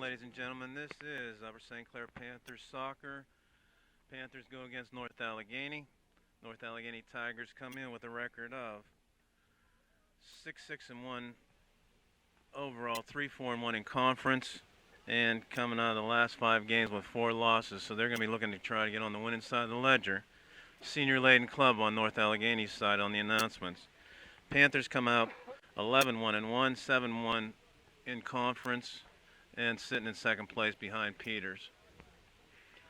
ladies and gentlemen. This is Upper St. Clair Panthers soccer. Panthers go against North Allegheny. North Allegheny Tigers come in with a record of 6-6-1 overall, 3-4-1 in conference, and coming out of the last 5 games with 4 losses. So they're going to be looking to try to get on the winning side of the ledger. Senior laden club on North Allegheny's side on the announcements. Panthers come out 11-1-1, 7-1 in conference, and sitting in second place behind Peters.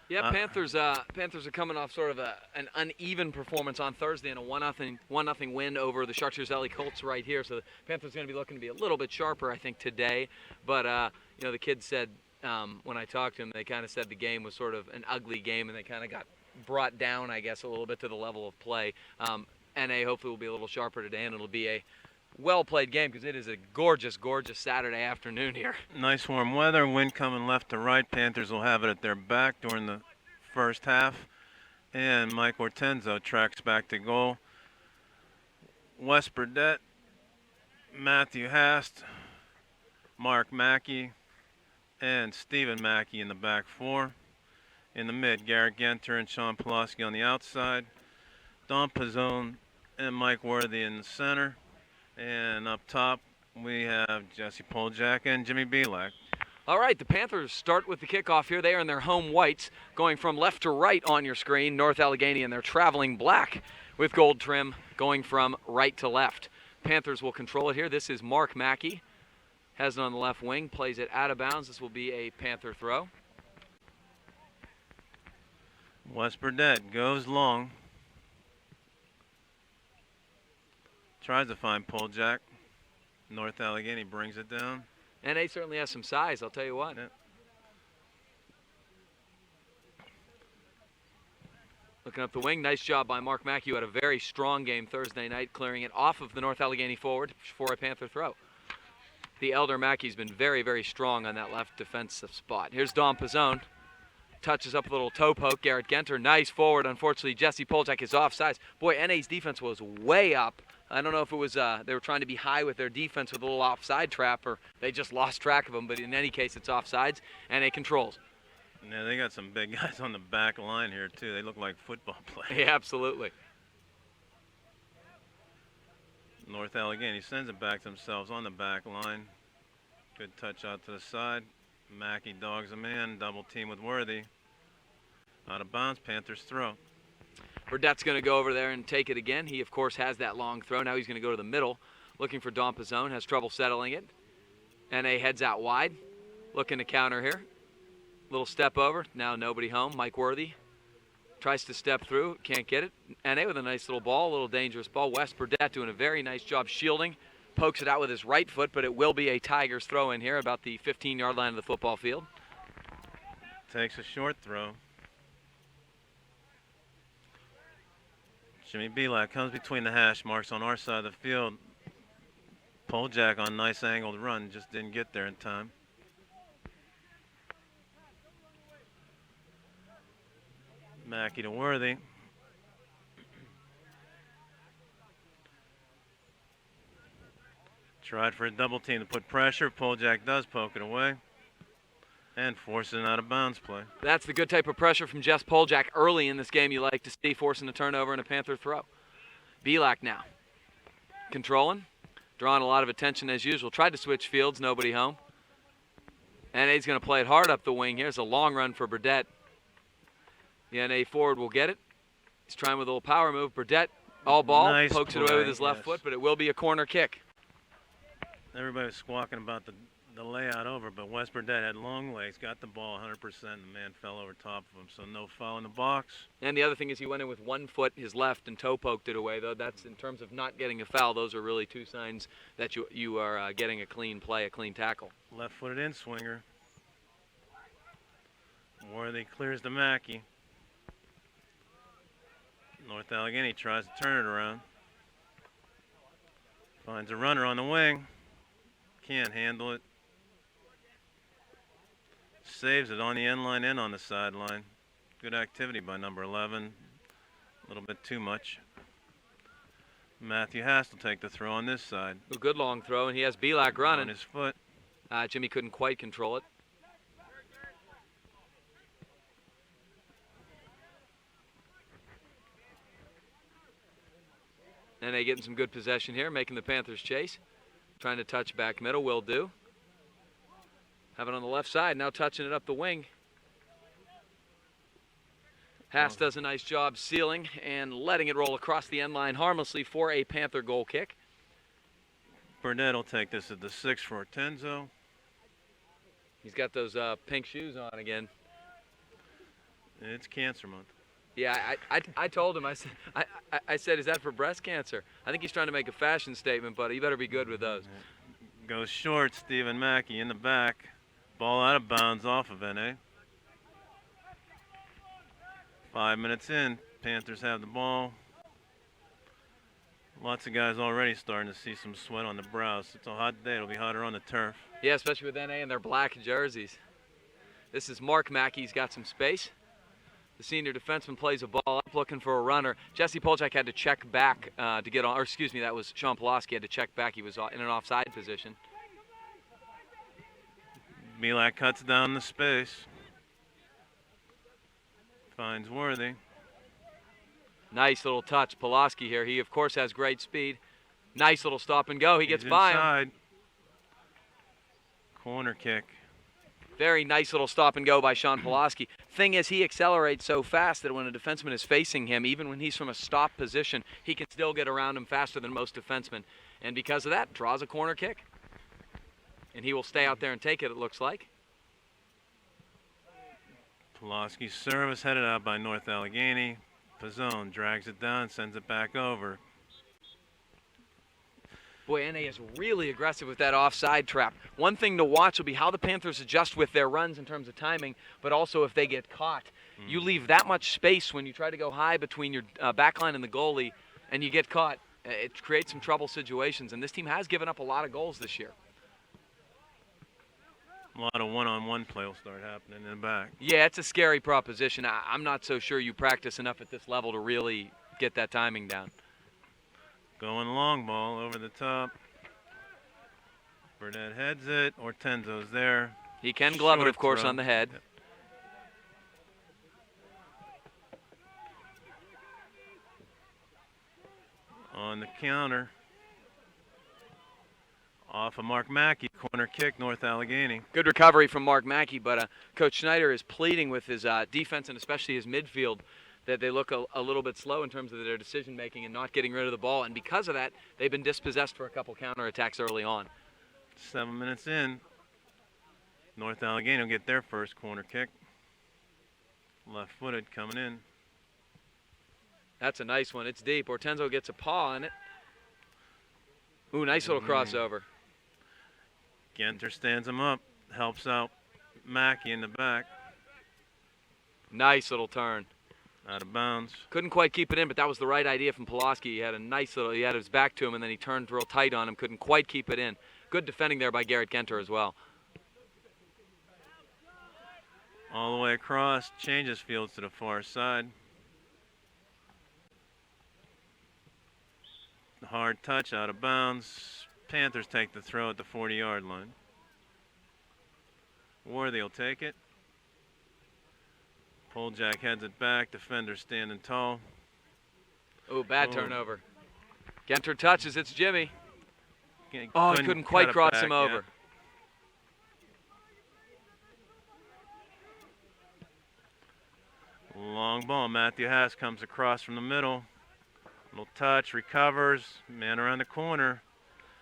Yeah, Panthers are coming off sort of an uneven performance on Thursday and a 1-0 win over the Chartiers-Valley Colts right here. So the Panthers are going to be looking to be a little bit sharper, I think, today. But the kids said when I talked to them, they kind of said the game was sort of an ugly game, and they kind of got brought down, I guess, a little bit to the level of play. NA hopefully will be a little sharper today, and it'll be a well-played game because it is a gorgeous, gorgeous Saturday afternoon here. Nice warm weather, wind coming left to right. Panthers will have it at their back during the first half. And Mike Ortenzo tracks back to goal. Wes Burdett, Matthew Hast, Mark Mackey, and Stephen Mackey in the back four. In the mid, Garrett Genter and Sean Pulaski on the outside. Don Pizzone and Mike Worthy in the center. And up top, we have Jesse Poljak and Jimmy Bielak. All right, the Panthers start with the kickoff here. They are in their home whites, going from left to right on your screen, North Allegheny, and they're traveling black with gold trim, going from right to left. Panthers will control it here. This is Mark Mackey. Has it on the left wing, plays it out of bounds. This will be a Panther throw. Wes Burdett goes long. Tries to find Poljak. North Allegheny brings it down. And he certainly has some size, I'll tell you what. Yeah. Looking up the wing, nice job by Mark Mackey, who had a very strong game Thursday night, clearing it off of the North Allegheny forward for a Panther throw. The elder Mackey's been very, very strong on that left defensive spot. Here's Don Pizzone. Touches up a little toe poke. Garrett Genter, nice forward. Unfortunately, Jesse Poljak is offsides. Boy, NA's defense was way up. I don't know if it was they were trying to be high with their defense with a little offside trap, or they just lost track of them. But in any case, it's offsides, and it controls. Yeah, they got some big guys on the back line here, too. They look like football players. Yeah, absolutely. North Allegheny sends it back to themselves on the back line. Good touch out to the side. Mackey dogs a man, double team with Worthy. Out of bounds, Panthers throw. Burdett's going to go over there and take it again. He, of course, has that long throw. Now he's going to go to the middle, looking for Don Pizzone. Has trouble settling it. NA heads out wide, looking to counter here. Little step over. Now nobody home. Mike Worthy tries to step through. Can't get it. NA with a nice little ball, a little dangerous ball. Wes Burdett doing a very nice job shielding. Pokes it out with his right foot, but it will be a Tigers throw in here about the 15-yard line of the football field. Takes a short throw. Jimmy Bielak comes between the hash marks on our side of the field. Poljak on nice angled run, just didn't get there in time. Mackey to Worthy. Tried for a double team to put pressure. Poljak does poke it away and forces an out of bounds play. That's the good type of pressure from Jess Poljak early in this game you like to see, forcing a turnover and a Panther throw. Bielak now controlling, drawing a lot of attention as usual. Tried to switch fields, nobody home. And he's going to play it hard up the wing. Here's a long run for Burdett. The NA forward will get it. He's trying with a little power move. Burdett, all ball, nice pokes play, it away with his left foot, but it will be a corner kick. Everybody was squawking about the layout over, but Wes Burdett had long legs, got the ball 100%, and the man fell over top of him, so no foul in the box. And the other thing is he went in with one foot, his left, and toe poked it away, though that's in terms of not getting a foul. Those are really two signs that you are getting a clean play, a clean tackle. Left-footed in swinger. Worthy clears to Mackey. North Allegheny tries to turn it around. Finds a runner on the wing. Can't handle it. Saves it on the end line and on the sideline. Good activity by number 11. A little bit too much. Matthew Hast will take the throw on this side. A good long throw, and he has Bielak running. On his foot. Jimmy couldn't quite control it. NA getting some good possession here, making the Panthers chase. Trying to touch back middle, will do. Have it on the left side, now touching it up the wing. Haas does a nice job sealing and letting it roll across the end line harmlessly for a Panther goal kick. Burnett will take this at the 6 for Ortenzo. He's got those pink shoes on again. It's Cancer Month. Yeah, I told him, I said, is that for breast cancer? I think he's trying to make a fashion statement, but he better be good with those. Goes short, Stephen Mackey in the back. Ball out of bounds off of NA. 5 minutes in, Panthers have the ball. Lots of guys already starting to see some sweat on the brows. It's a hot day, it'll be hotter on the turf. Yeah, especially with NA and their black jerseys. This is Mark Mackey, he's got some space. The senior defenseman plays a ball up, looking for a runner. Jesse Polchak had to check back to get on, or excuse me, that was Sean Pulaski had to check back. He was in an offside position. Milak cuts down the space. Finds Worthy. Nice little touch, Pulaski here. He, of course, has great speed. Nice little stop and go. He gets by him. Corner kick. Very nice little stop and go by Sean Pulaski. Thing is, he accelerates so fast that when a defenseman is facing him, even when he's from a stop position, he can still get around him faster than most defensemen. And because of that, draws a corner kick. And he will stay out there and take it, it looks like. Pulaski's service headed out by North Allegheny. Pizzone drags it down, sends it back over. Boy, NA is really aggressive with that offside trap. One thing to watch will be how the Panthers adjust with their runs in terms of timing, but also if they get caught. You leave that much space when you try to go high between your backline and the goalie, and you get caught. It creates some trouble situations, and this team has given up a lot of goals this year. A lot of one-on-one play will start happening in the back. Yeah, it's a scary proposition. I'm not so sure you practice enough at this level to really get that timing down. Going long ball over the top. Burnett heads it. Ortenzo's there. He can glove it, of course, throw on the head. Yep. On the counter. Off of Mark Mackey, corner kick, North Allegheny. Good recovery from Mark Mackey, but Coach Schneider is pleading with his defense and especially his midfield that they look a little bit slow in terms of their decision-making and not getting rid of the ball. And because of that, they've been dispossessed for a couple counterattacks early on. 7 minutes in. North Allegheny will get their first corner kick. Left-footed coming in. That's a nice one. It's deep. Ortenzo gets a paw on it. Ooh, nice little crossover. Genter stands him up, helps out Mackey in the back. Nice little turn. Out of bounds. Couldn't quite keep it in, but that was the right idea from Pulaski. He had a nice little, he had his back to him, and then he turned real tight on him. Couldn't quite keep it in. Good defending there by Garrett Genter as well. All the way across, changes fields to the far side. Hard touch out of bounds. Panthers take the throw at the 40-yard line. Worthy will take it. Poljack heads it back. Defender standing tall. Oh, bad turnover. Genter touches. It's Jimmy. Oh, he couldn't quite cross him over. Long ball. Matthew Haas comes across from the middle. Little touch, recovers. Man around the corner.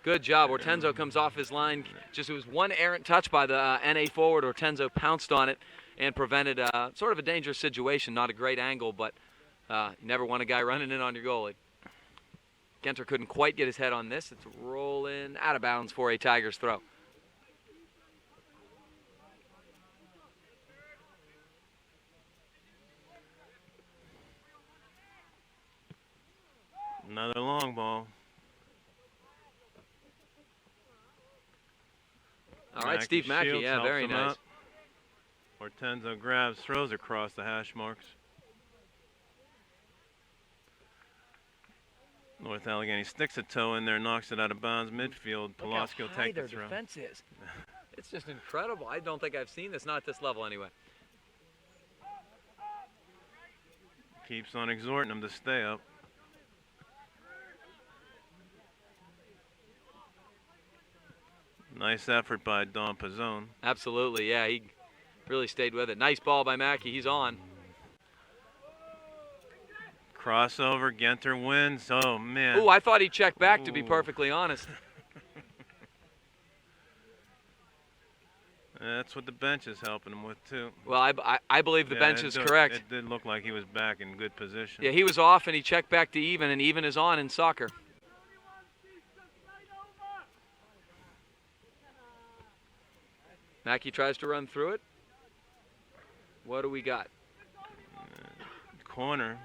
Good job. Ortenzo comes off his line. Just it was one errant touch by the NA forward. Ortenzo pounced on it and prevented sort of a dangerous situation. Not a great angle, but you never want a guy running in on your goalie. Genter couldn't quite get his head on this. It's rolling out of bounds for a Tigers throw. Another long ball. All right, Steve Mackey, Shields yeah, very helps him nice. out. Ortenzo grabs, throws across the hash marks. North Allegheny sticks a toe in there, knocks it out of bounds midfield. Pulaski will take the throw. Defense is. It's just incredible. I don't think I've seen this, not at this level anyway. Keeps on exhorting them to stay up. Nice effort by Don Pizzone. Absolutely, yeah, he really stayed with it. Nice ball by Mackey, he's on. Crossover, Genter wins. Oh, man. Oh, I thought he checked back, to be perfectly honest. That's what the bench is helping him with, too. Well, I believe the bench is correct. It did look like he was back in good position. Yeah, he was off, and he checked back to even, and even is on in soccer. Mackey tries to run through it. What do we got? Corner.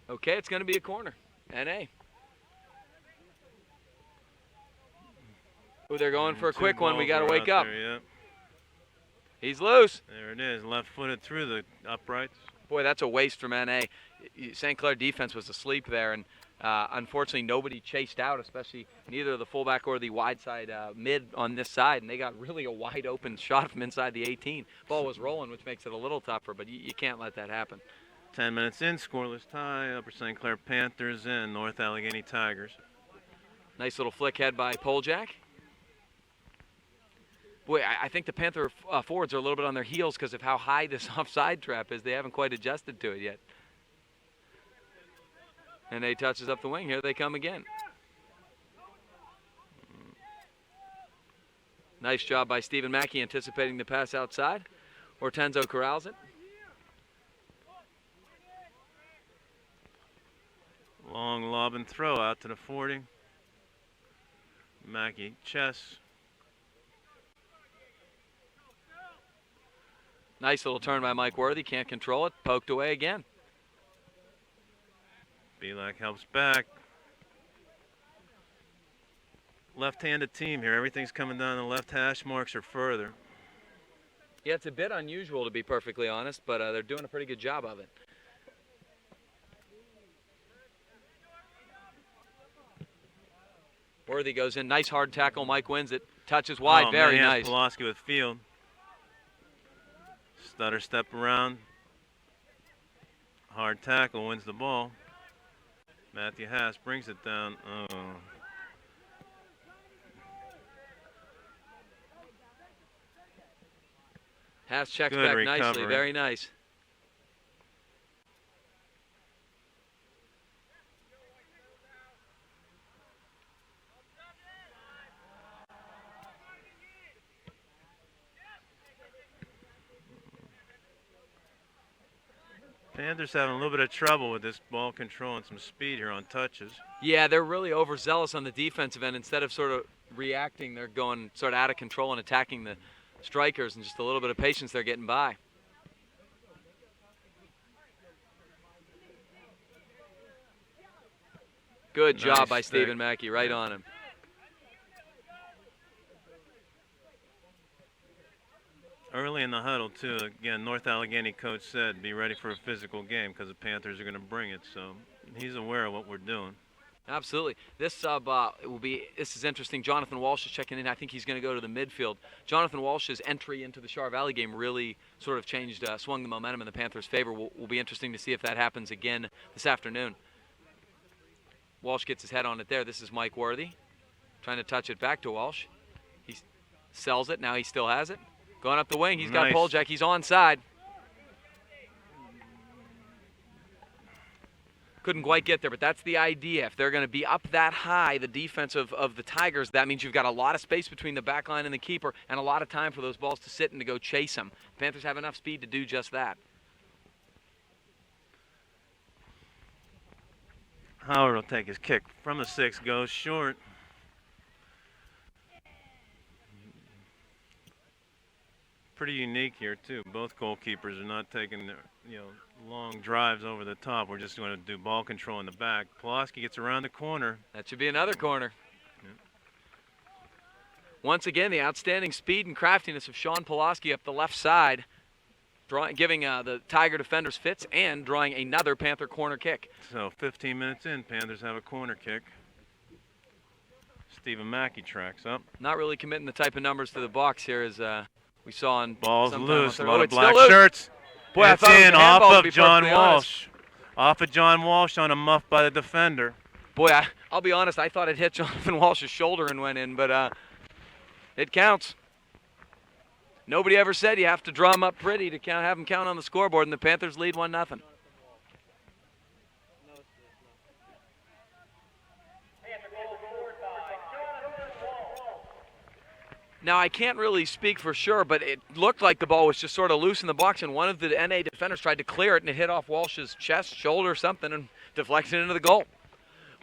Okay, it's going to be a corner. NA. Oh, they're going for a quick one. We got to wake up. There, yep. He's loose. There it is. Left-footed through the uprights. Boy, that's a waste from NA. St. Clair defense was asleep there, and unfortunately nobody chased out, especially neither the fullback or the wide side mid on this side, and they got really a wide open shot from inside the 18. Ball was rolling, which makes it a little tougher, but you can't let that happen. 10 minutes in, scoreless tie. Upper St. Clair Panthers and North Allegheny Tigers. Nice little flick head by Poljack. Boy, I think the Panther forwards are a little bit on their heels because of how high this offside trap is. They haven't quite adjusted to it yet. And they touches up the wing. Here they come again. Nice job by Stephen Mackey anticipating the pass outside. Hortenzo corrals it. Long lob and throw out to the 40. Mackey chest. Nice little turn by Mike Worthy. Can't control it. Poked away again. Belak helps back. Left-handed team here. Everything's coming down the left hash marks or further. Yeah, it's a bit unusual to be perfectly honest, but they're doing a pretty good job of it. Worthy goes in. Nice hard tackle. Mike wins it. Touches wide. Very nice. Pulaski with field. Stutter step around. Hard tackle wins the ball. Matthew Haas brings it down. Oh. Haas checks Good back recovery. nicely. Very nice. Panthers having a little bit of trouble with this ball control and some speed here on touches. Yeah, they're really overzealous on the defensive end. Instead of sort of reacting, they're going sort of out of control and attacking the strikers, and just a little bit of patience they're getting by. Good job by Stephen Mackey, right on him. Early in the huddle, too, again, North Allegheny coach said, be ready for a physical game because the Panthers are going to bring it. So he's aware of what we're doing. Absolutely. This sub this is interesting. Jonathan Walsh is checking in. I think he's going to go to the midfield. Jonathan Walsh's entry into the Char Valley game really sort of changed, swung the momentum in the Panthers' favor. Will be interesting to see if that happens again this afternoon. Walsh gets his head on it there. This is Mike Worthy trying to touch it back to Walsh. He sells it. Now he still has it. Going up the wing, he's got Poljack. He's onside. Couldn't quite get there, but that's the idea. If they're going to be up that high, the defense of the Tigers, that means you've got a lot of space between the back line and the keeper and a lot of time for those balls to sit and to go chase them. The Panthers have enough speed to do just that. Howard will take his kick from the 6, goes short. Pretty unique here too. Both goalkeepers are not taking their, long drives over the top. We're just going to do ball control in the back. Pulaski gets around the corner. That should be another corner. Yep. Once again, the outstanding speed and craftiness of Sean Pulaski up the left side, giving the Tiger defenders fits and drawing another Panther corner kick. So 15 minutes in, Panthers have a corner kick. Stephen Mackey tracks up. Not really committing the type of numbers to the box here as we saw on balls loose, a lot of black shirts. Boy, I it's thought in it was a off handball, of John Walsh. Off of John Walsh on a muff by the defender. Boy, I'll be honest, I thought it hit Jonathan Walsh's shoulder and went in, but it counts. Nobody ever said you have to draw him up pretty to have him count on the scoreboard, and the Panthers lead 1-0. Now, I can't really speak for sure, but it looked like the ball was just sort of loose in the box, and one of the NA defenders tried to clear it, and it hit off Walsh's chest, shoulder, something, and deflected into the goal.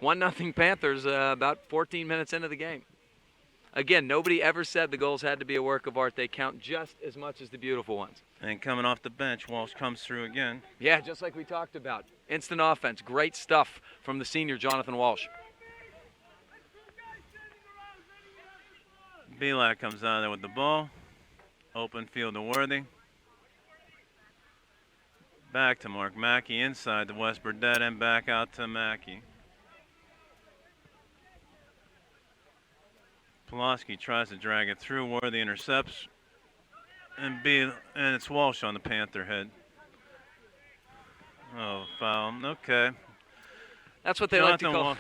1-0 Panthers about 14 minutes into the game. Again, nobody ever said the goals had to be a work of art. They count just as much as the beautiful ones. And coming off the bench, Walsh comes through again. Yeah, just like we talked about. Instant offense. Great stuff from the senior Jonathan Walsh. Belak comes out of there with the ball. Open field to Worthy. Back to Mark Mackey inside to West Burdett and back out to Mackey. Pulaski tries to drag it through. Worthy intercepts. And it's Walsh on the Panther head. Oh, foul. Okay. That's what they like to call.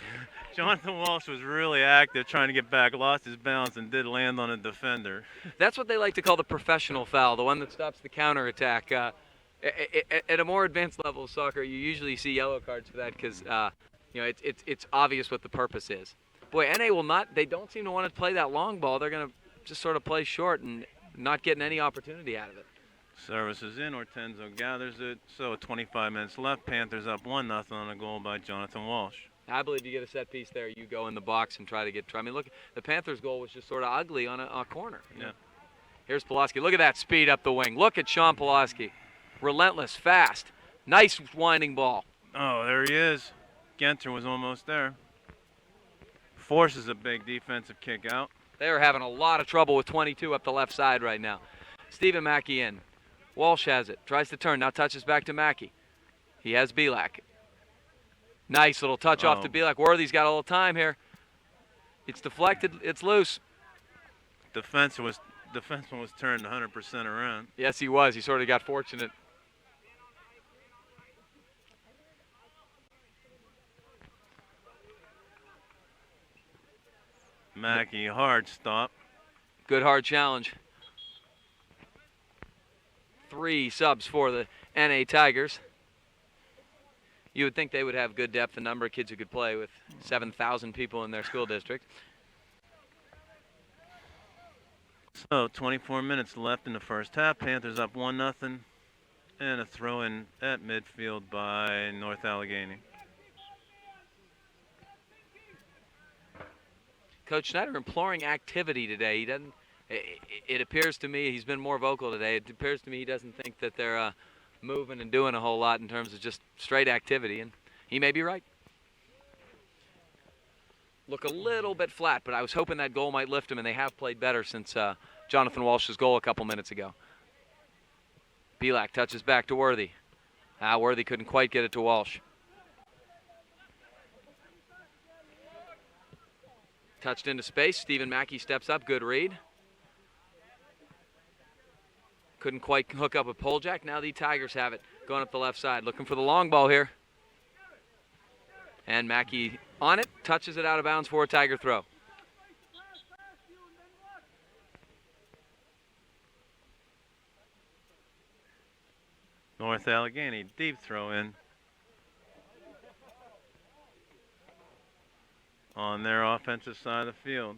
Jonathan Walsh was really active trying to get back, lost his balance, and did land on a defender. That's what they like to call the professional foul, the one that stops the counterattack. At a more advanced level of soccer, you usually see yellow cards for that because it's obvious what the purpose is. Boy, NA will not. They don't seem to want to play that long ball. They're going to just sort of play short and not getting any opportunity out of it. Service is in. Ortenzo gathers it. So 25 minutes left. Panthers up 1-0 on a goal by Jonathan Walsh. I believe you get a set piece there. You go in the box and try to get. I mean, look, the Panthers' goal was just sort of ugly on a corner. Yeah. Here's Pulaski. Look at that speed up the wing. Look at Sean Pulaski. Relentless, fast. Nice winding ball. Oh, there he is. Genter was almost there. Forces a big defensive kick out. They are having a lot of trouble with 22 up the left side right now. Stephen Mackey in. Walsh has it. Tries to turn. Now touches back to Mackey. He has Belak. Nice little touch off to Belak. Worthy's got a little time here. It's deflected. It's loose. Defenseman was turned 100% around. Yes, he was. He sort of got fortunate. Mackey, hard stop. Good hard challenge. 3 subs for the NA Tigers. You would think they would have good depth, a number of kids who could play with 7,000 people in their school district. So 24 minutes left in the first half. Panthers up 1-0 and a throw in at midfield by North Allegheny. Coach Schneider imploring activity today. He doesn't. It appears to me he's been more vocal today. It appears to me he doesn't think that they're moving and doing a whole lot in terms of just straight activity, and he may be right. Look a little bit flat, but I was hoping that goal might lift him, and they have played better since Jonathan Walsh's goal a couple minutes ago. Belak touches back to Worthy. Worthy couldn't quite get it to Walsh. Touched into space. Stephen Mackey steps up. Good read. Couldn't quite hook up with Poljak. Now the Tigers have it. Going up the left side. Looking for the long ball here. And Mackey on it. Touches it out of bounds for a Tiger throw. North Allegheny, deep throw in. On their offensive side of the field.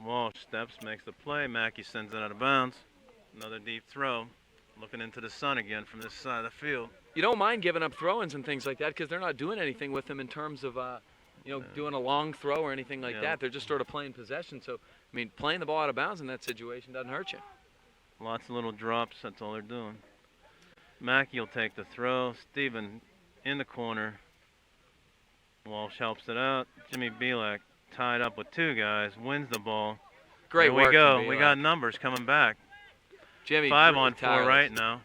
Walsh steps, makes the play. Mackey sends it out of bounds. Another deep throw. Looking into the sun again from this side of the field. You don't mind giving up throw-ins and things like that because they're not doing anything with them in terms of, doing a long throw or anything like that. They're just sort of playing possession. So, I mean, playing the ball out of bounds in that situation doesn't hurt you. Lots of little drops. That's all they're doing. Mackey will take the throw. Stephen in the corner. Walsh helps it out. Jimmy Belak tied up with 2 guys, wins the ball. Great Here we work. go. We got numbers coming back. Jimmy 5 on 4 tireless. right now.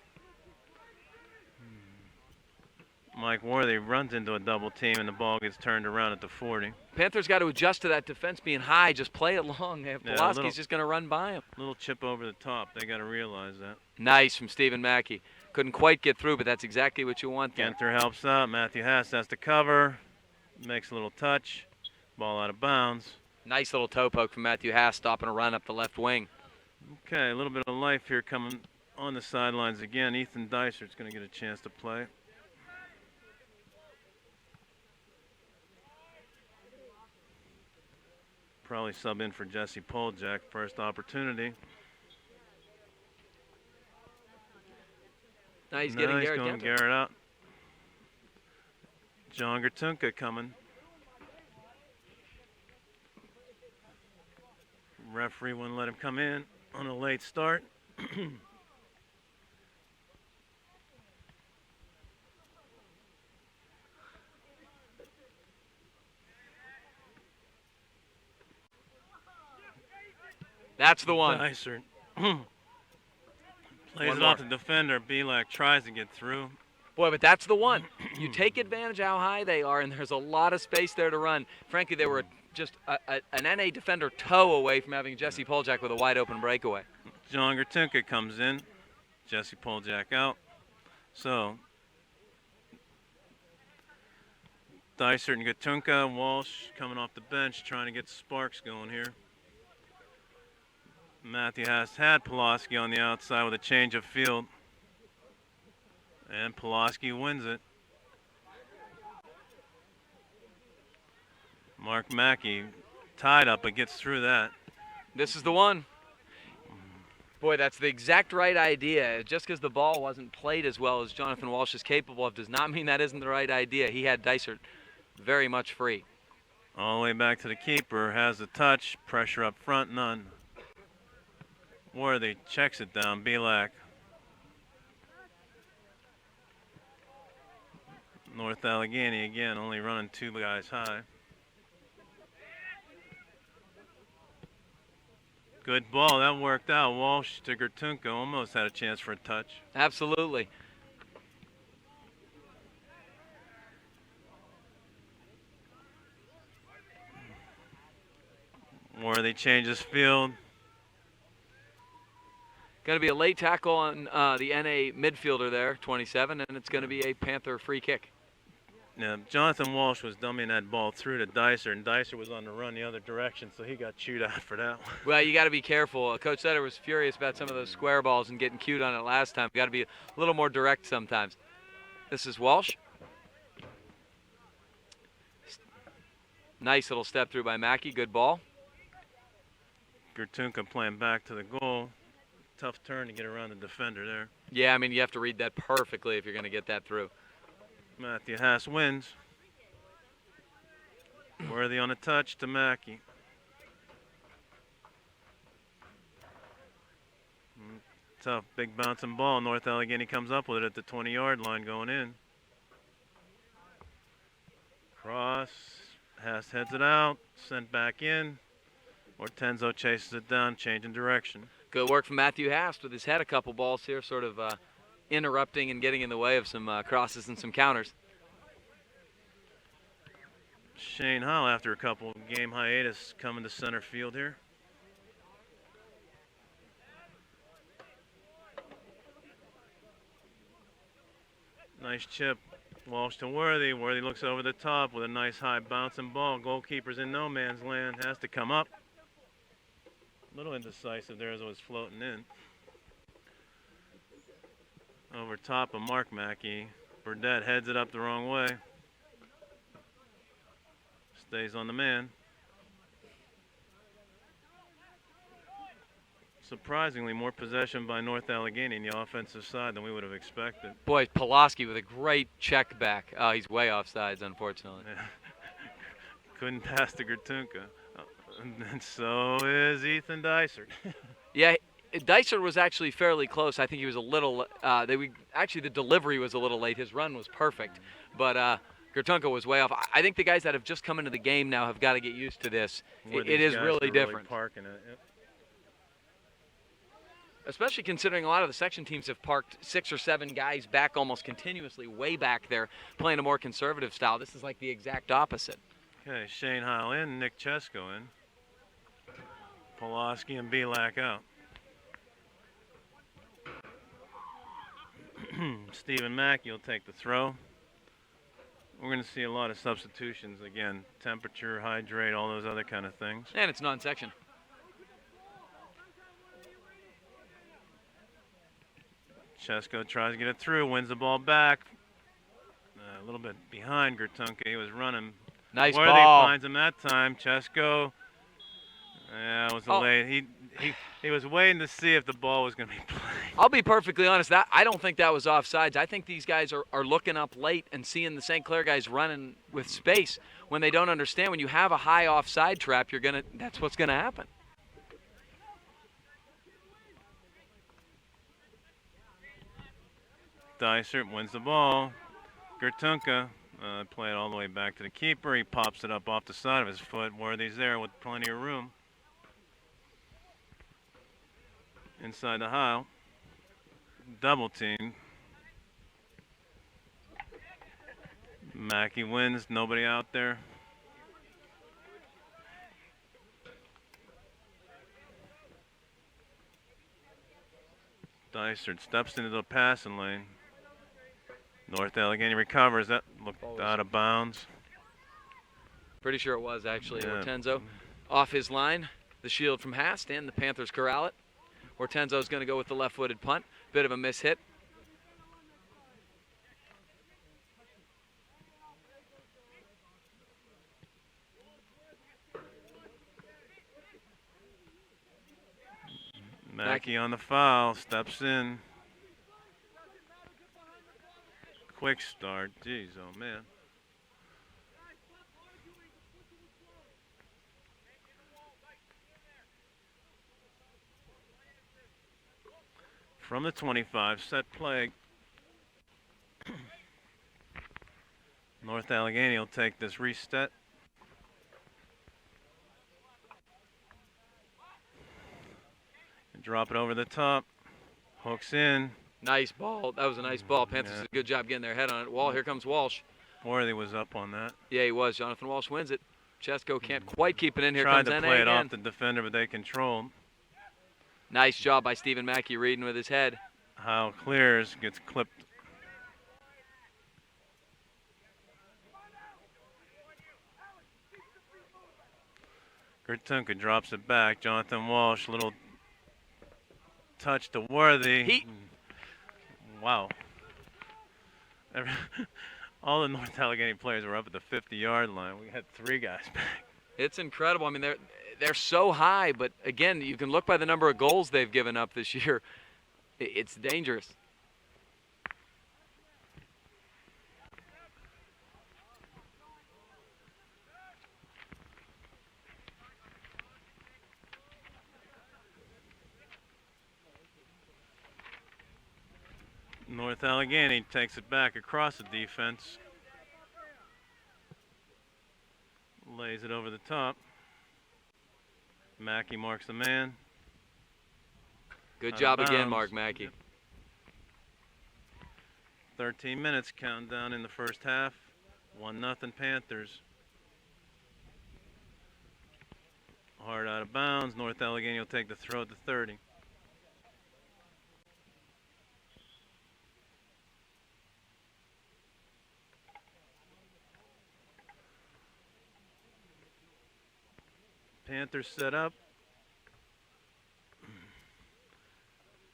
Mike Worthy runs into a double team and the ball gets turned around at the 40. Panthers got to adjust to that defense being high. Just play it long. Pulaski's just going to run by him. Little chip over the top. They got to realize that. Nice from Stephen Mackey. Couldn't quite get through, but that's exactly what you want there. Genther helps out. Matthew Haas has to cover. Makes a little touch. Ball out of bounds. Nice little toe poke from Matthew Haas, stopping a run up the left wing. Okay, a little bit of life here coming on the sidelines again. Ethan Dysart's going to get a chance to play. Probably sub in for Jesse Poljak, first opportunity. Now he's getting Garrett going Genther. Garrett out. John Gertunka coming. Referee wouldn't let him come in on a late start. That's the one. Dysart plays it off the defender. Belak tries to get through. Boy, but that's the one. You take advantage of how high they are, and there's a lot of space there to run. Frankly, they were just an NA defender toe away from having Jesse Poljak with a wide open breakaway. John Gertunka comes in. Jesse Poljak out. So, Dysart and Gertunka. Walsh coming off the bench trying to get sparks going here. Matthew Haas had Pulaski on the outside with a change of field. And Pulaski wins it. Mark Mackey tied up but gets through that. This is the one. Boy, that's the exact right idea. Just because the ball wasn't played as well as Jonathan Walsh is capable of does not mean that isn't the right idea. He had Dysart very much free. All the way back to the keeper. Has the touch. Pressure up front. None. Worthy checks it down. Belak. North Allegheny again, only running two guys high. Good ball, that worked out. Walsh to Gertunka almost had a chance for a touch. Absolutely. Worthy changes field. Going to be a late tackle on the NA midfielder there, 27, and it's going to be a Panther free kick. Yeah, Jonathan Walsh was dumbing that ball through to Dysart, and Dysart was on the run the other direction, so he got chewed out for that one. Well, you got to be careful. Coach Sutter was furious about some of those square balls and getting cued on it last time. You got to be a little more direct sometimes. This is Walsh. Nice little step through by Mackey. Good ball. Gertunka playing back to the goal. Tough turn to get around the defender there. Yeah, I mean, you have to read that perfectly if you're going to get that through. Matthew Haas wins. Worthy on a touch to Mackey. Tough, big bouncing ball. North Allegheny comes up with it at the 20-yard line going in. Cross. Haas heads it out. Sent back in. Ortenzo chases it down, changing direction. Good work from Matthew Haas with his head a couple balls here, sort of interrupting and getting in the way of some crosses and some counters. Shane Howell, after a couple game hiatus, coming to center field here. Nice chip. Walsh to Worthy. Worthy looks over the top with a nice high bouncing ball. Goalkeeper's in no man's land. Has to come up. A little indecisive there as it was floating in. Over top of Mark Mackey. Burdett heads it up the wrong way. Stays on the man. Surprisingly, more possession by North Allegheny in the offensive side than we would have expected. Boy, Pulaski with a great check back. Oh, he's way offsides, unfortunately. Yeah. Couldn't pass to Gertunka. And so is Ethan Dysart. Yeah, Dysart was actually fairly close. I think he was a little. Actually, the delivery was a little late. His run was perfect, but Gertunka was way off. I think the guys that have just come into the game now have got to get used to this. It is really different. Parking it. Yep. Especially considering a lot of the section teams have parked 6 or 7 guys back almost continuously, way back there, playing a more conservative style. This is like the exact opposite. Okay, Shane Heil in, Nick Chesko in. Pulaski and Belak out. Stephen Mackey will take the throw. We're going to see a lot of substitutions again. Temperature, hydrate, all those other kind of things. And it's non-section. Chesko tries to get it through, wins the ball back. A little bit behind Gertunke. He was running. Nice Worthy ball. finds him that time. Chesko. Yeah, it was late. He was waiting to see if the ball was going to be played. I'll be perfectly honest. I don't think that was offsides. I think these guys are looking up late and seeing the St. Clair guys running with space when they don't understand. When you have a high offside trap, that's what's going to happen. Dysert wins the ball. Gertunke play it all the way back to the keeper. He pops it up off the side of his foot. Worthy's there with plenty of room. Inside the Heil. Double team. Mackey wins. Nobody out there. Dysert steps into the passing lane. North Allegheny recovers. That looked out of bounds. Pretty sure it was, actually. Yeah. Hortenzo off his line. The shield from Hast, and the Panthers corral it. Hortenzo's going to go with the left-footed punt. Bit of a miss hit. Mackey on the foul, steps in. Quick start. Jeez, oh man. From the 25, set play. North Allegheny will take this reset. And drop it over the top. Hooks in. Nice ball. That was a nice ball. Panthers did a good job getting their head on it. Here comes Walsh. Worthy was up on that. Yeah, he was. Jonathan Walsh wins it. Chesko can't quite keep it in. Here Tried comes to NA play it again. off the defender, but they controlled. Nice job by Stephen Mackey reading with his head. Heil clears, gets clipped. Gertunke drops it back. Jonathan Walsh, little touch to Worthy. Wow. All the North Allegheny players were up at the 50-yard line. We had 3 guys back. It's incredible. I mean, they're so high, but again, you can look by the number of goals they've given up this year. It's dangerous. North Allegheny takes it back across the defense. Lays it over the top. Mackey marks the man. Good Out job of again, bounds. Mark Mackey. Yep. 13 minutes countdown in the first half. 1-0 Panthers. Hard out of bounds. North Allegheny will take the throw at the 30. Panthers set up.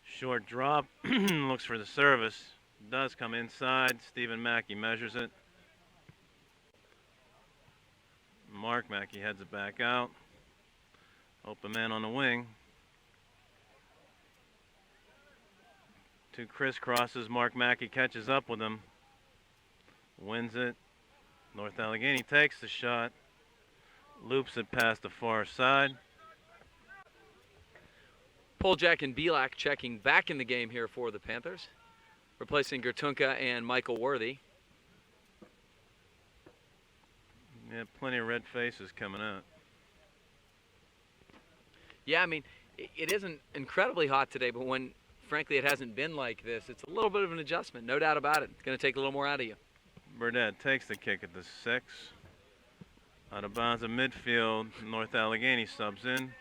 Short drop. Looks for the service. Does come inside. Stephen Mackey measures it. Mark Mackey heads it back out. Open man on the wing. 2 crisscrosses. Mark Mackey catches up with him. Wins it. North Allegheny takes the shot. Loops it past the far side. Poljak and Belak checking back in the game here for the Panthers, replacing Gertunke and Michael Worthy. Yeah, plenty of red faces coming out. Yeah, I mean, it isn't incredibly hot today, but when, frankly, it hasn't been like this, it's a little bit of an adjustment, no doubt about it. It's going to take a little more out of you. Burdett takes the kick at the 6. Out of bounds of midfield. North Allegheny subs in.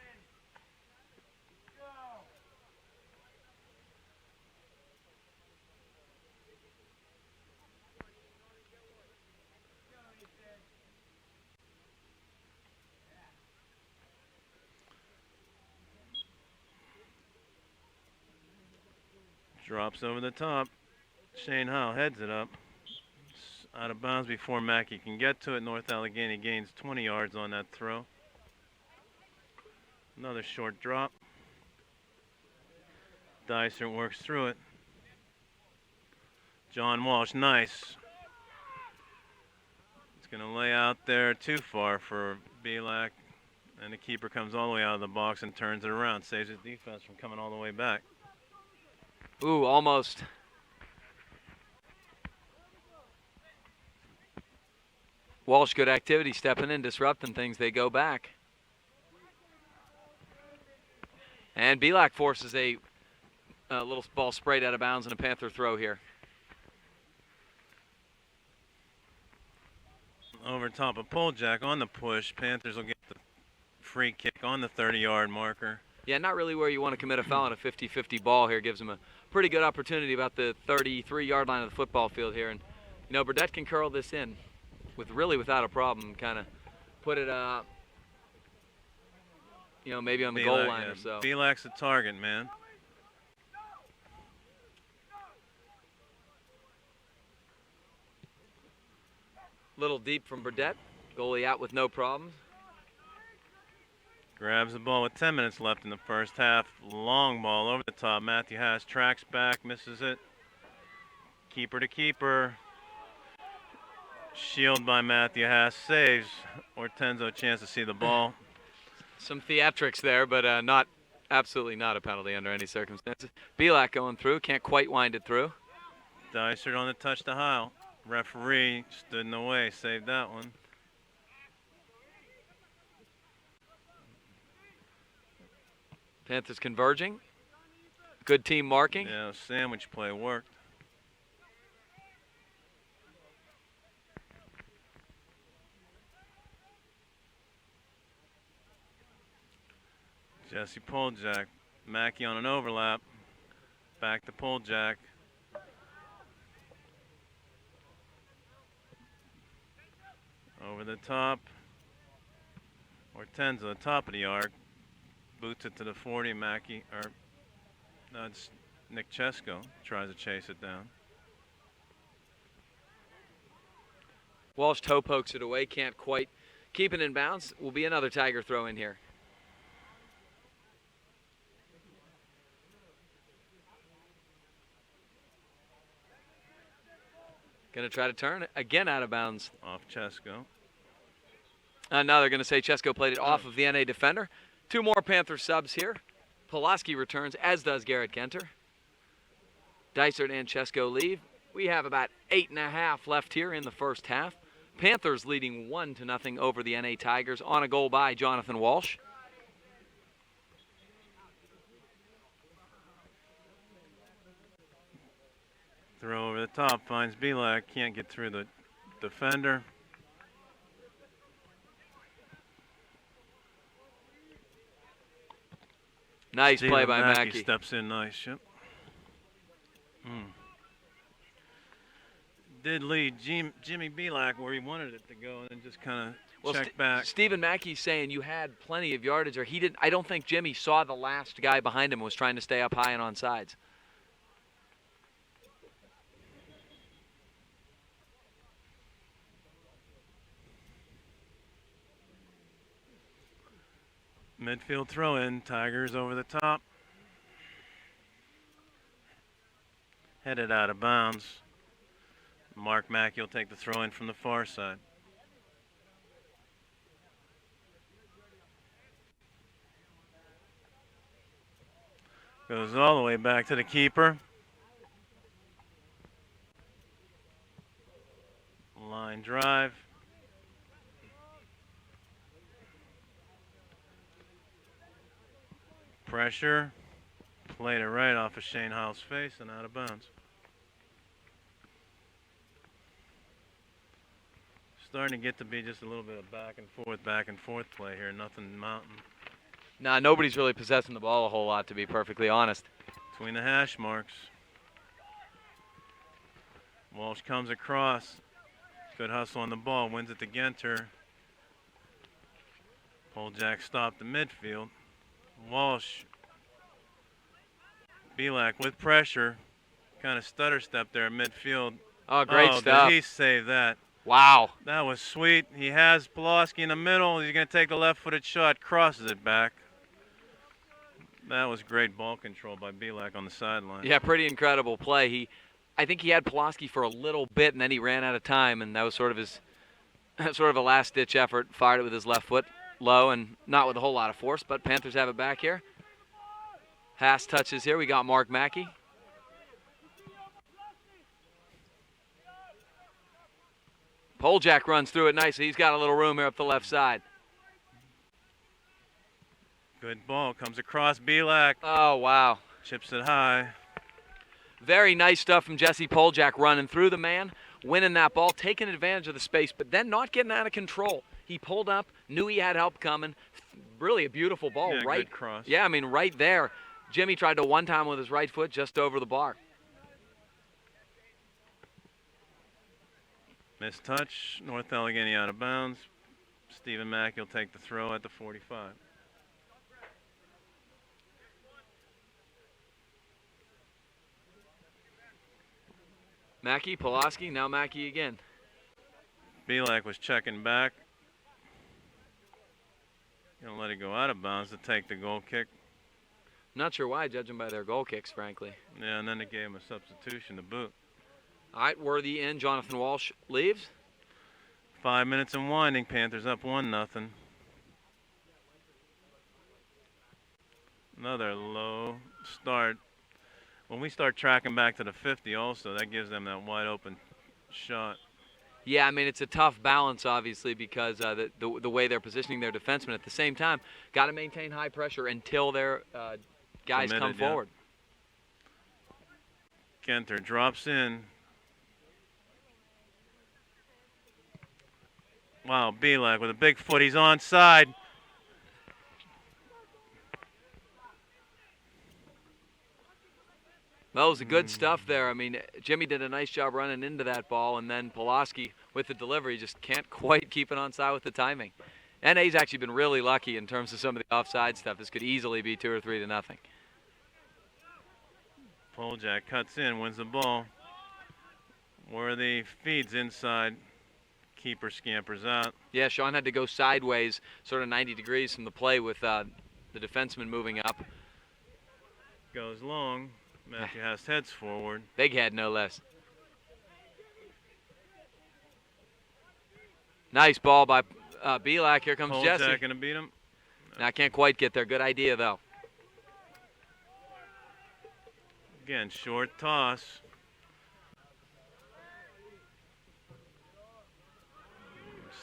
Drops over the top. Shane Howe heads it up. Out of bounds before Mackey can get to it. North Allegheny gains 20 yards on that throw. Another short drop. Dicer works through it. John Walsh, nice. It's going to lay out there too far for Belak. And the keeper comes all the way out of the box and turns it around. Saves his defense from coming all the way back. Ooh, almost. Walsh, good activity, stepping in, disrupting things. They go back. And Belak forces a little ball sprayed out of bounds and a Panther throw here. Over top of Poljack on the push. Panthers will get the free kick on the 30-yard marker. Yeah, not really where you want to commit a foul on a 50-50 ball here. Gives them a pretty good opportunity about the 33-yard line of the football field here. And, you know, Burdett can curl this in without a problem. Kind of put it, you know, maybe on the goal line or so. Belak's the target, man. Little deep from Burdett. Goalie out with no problems. Grabs the ball with 10 minutes left in the first half. Long ball over the top. Matthew Haas tracks back, misses it. Keeper to keeper. Shield by Matthew Haas. Saves. Ortenzo a chance to see the ball. Some theatrics there, but absolutely not a penalty under any circumstances. Belak going through. Can't quite wind it through. Dysert on the touch to Heil. Referee stood in the way. Saved that one. Panthers converging. Good team marking. Yeah, sandwich play worked. Jesse Poljack. Mackey on an overlap. Back to Poljack. Over the top. Ortenzo, the top of the arc. Boots it to the 40. Mackey, or no, it's Nick Chesko tries to chase it down. Walsh toe pokes it away. Can't quite keep it in bounds. Will be another Tiger throw in here. Going to try to turn it again out of bounds. Off Chesko. Now they're going to say Chesko played it off of the NA defender. Two more Panther subs here. Pulaski returns, as does Garrett Genter. Dysert and Chesko leave. We have about 8.5 left here in the first half. Panthers leading 1-0 over the NA Tigers on a goal by Jonathan Walsh. Throw over the top, finds Belak, can't get through the defender. Nice play by Mackey. Steps in nice, yep. Did lead Jimmy Belak where he wanted it to go and then just kind of checked back. Stephen Mackey's saying you had plenty of yardage, or he didn't. I don't think Jimmy saw the last guy behind him was trying to stay up high and on sides. Midfield throw in, Tigers over the top. Headed out of bounds. Mark Mackey will take the throw in from the far side. Goes all the way back to the keeper. Line drive. Pressure. Played it right off of Shane Howell's face and out of bounds. Starting to get to be just a little bit of back and forth play here. Nothing mountain. Nah, nobody's really possessing the ball a whole lot, to be perfectly honest. Between the hash marks. Walsh comes across. Good hustle on the ball. Wins it to Genter. Poljack stopped the midfield. Walsh. Belak with pressure. Kind of stutter step there at midfield. Oh, great Oh, stuff. did he save that? Wow. That was sweet. He has Pulaski in the middle. He's going to take the left-footed shot, crosses it back. That was great ball control by Belak on the sideline. Yeah, pretty incredible play. I think he had Pulaski for a little bit, and then he ran out of time, and that was sort of his sort of a last-ditch effort. Fired it with his left foot low and not with a whole lot of force, but Panthers have it back here. Haas touches here. We got Mark Mackey. Poljak runs through it nicely. He's got a little room here up the left side. Good ball. Comes across Belak. Oh, wow. Chips it high. Very nice stuff from Jesse Poljak, running through the man, winning that ball, taking advantage of the space, but then not getting out of control. He pulled up, knew he had help coming. Really a beautiful ball. Yeah, right. Good cross. Yeah, I mean, right there. Jimmy tried to one-time with his right foot just over the bar. Missed touch. North Allegheny out of bounds. Stephen Mack will take the throw at the 45. Mackey, Pulaski, now Mackey again. Belak was checking back. Gonna let it go out of bounds to take the goal kick. Not sure why, judging by their goal kicks, frankly. Yeah, and then they gave him a substitution to boot. All right, Worthy in. Jonathan Walsh leaves. 5 minutes and winding. Panthers up 1-0. Another low start. When we start tracking back to the 50 also, that gives them that wide open shot. Yeah, I mean, it's a tough balance, obviously, because the way they're positioning their defensemen. At the same time, got to maintain high pressure until their guys come forward. Yeah. Genter drops in. Wow, Belak with a big foot. He's onside. Well, it was good stuff there. I mean, Jimmy did a nice job running into that ball, and then Pulaski with the delivery just can't quite keep it onside with the timing. NA's actually been really lucky in terms of some of the offside stuff. This could easily be 2 or 3-0. Poljak cuts in, wins the ball. Worthy feeds inside. Keeper scampers out. Yeah, Sean had to go sideways, sort of 90 degrees from the play with the defenseman moving up. Goes long. Matthew Haas heads forward. Big head, no less. Nice ball by Belak. Here comes Jesse. Poljak gonna beat him. Now, I can't quite get there. Good idea, though. Again, short toss.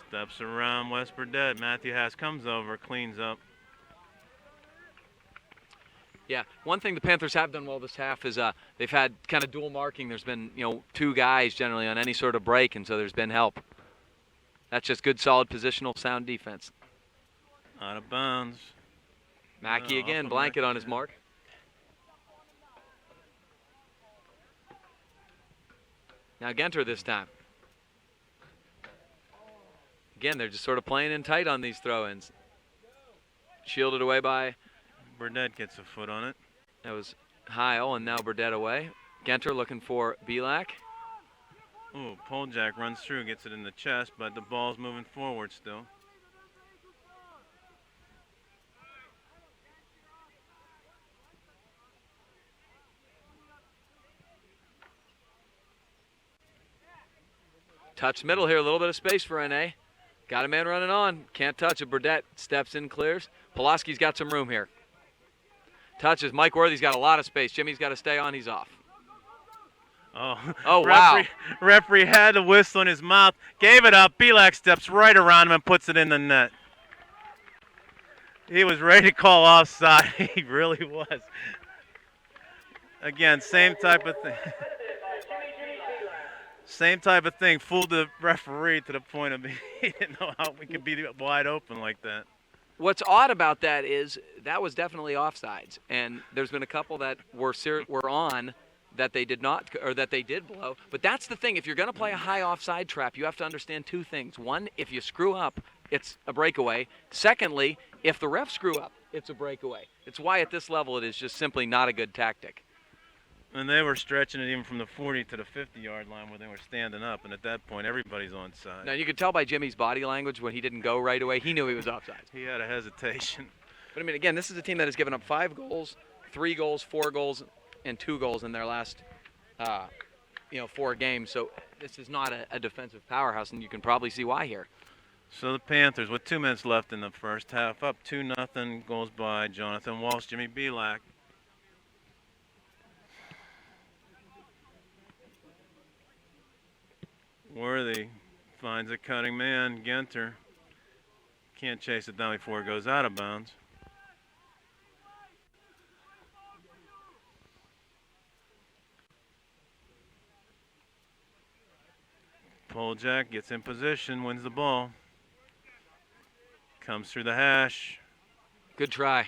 Steps around West Burdett. Matthew Haas comes over, cleans up. Yeah, one thing the Panthers have done well this half is they've had kind of dual marking. There's been, 2 guys generally on any sort of break, and so there's been help. That's just good, solid, positional, sound defense. Out of bounds. Mackey Oh, again, off of blanket Mackey, on his yeah. mark. Now Genter this time. Again, they're just sort of playing in tight on these throw-ins. Shielded away by... Burdett gets a foot on it. That was Heil, and now Burdett away. Genter looking for Belak. Ooh, Poljak runs through, gets it in the chest, but the ball's moving forward still. Touch middle here, a little bit of space for NA. Got a man running on. Can't touch it. Burdett steps in, clears. Pulaski's got some room here. Touches. Mike Worthy's got a lot of space. Jimmy's got to stay on. He's off. Oh, wow. Referee had the whistle in his mouth, gave it up. Belak steps right around him and puts it in the net. He was ready to call offside. He really was. Again, same type of thing. Same type of thing. Fooled the referee to the point of he didn't know how we could be wide open like that. What's odd about that is that was definitely offsides, and there's been a couple that were on that they did not, or that they did blow. But that's the thing. If you're going to play a high offside trap, you have to understand 2 things. One, if you screw up, it's a breakaway. Secondly, if the refs screw up, it's a breakaway. It's why at this level it is just simply not a good tactic. And they were stretching it even from the 40 to the 50-yard line where they were standing up, and at that point, everybody's onside. Now, you could tell by Jimmy's body language when he didn't go right away. He knew he was offside. He had a hesitation. But, I mean, again, this is a team that has given up 5 goals, 3 goals, 4 goals, and 2 goals in their last, 4 games. So this is not a defensive powerhouse, and you can probably see why here. So the Panthers, with 2 minutes left in the first half, up 2-0, goes by Jonathan Walsh, Jimmy Belak. Worthy finds a cutting man, Genter. Can't chase it down before it goes out of bounds. Poljack gets in position, wins the ball. Comes through the hash. Good try.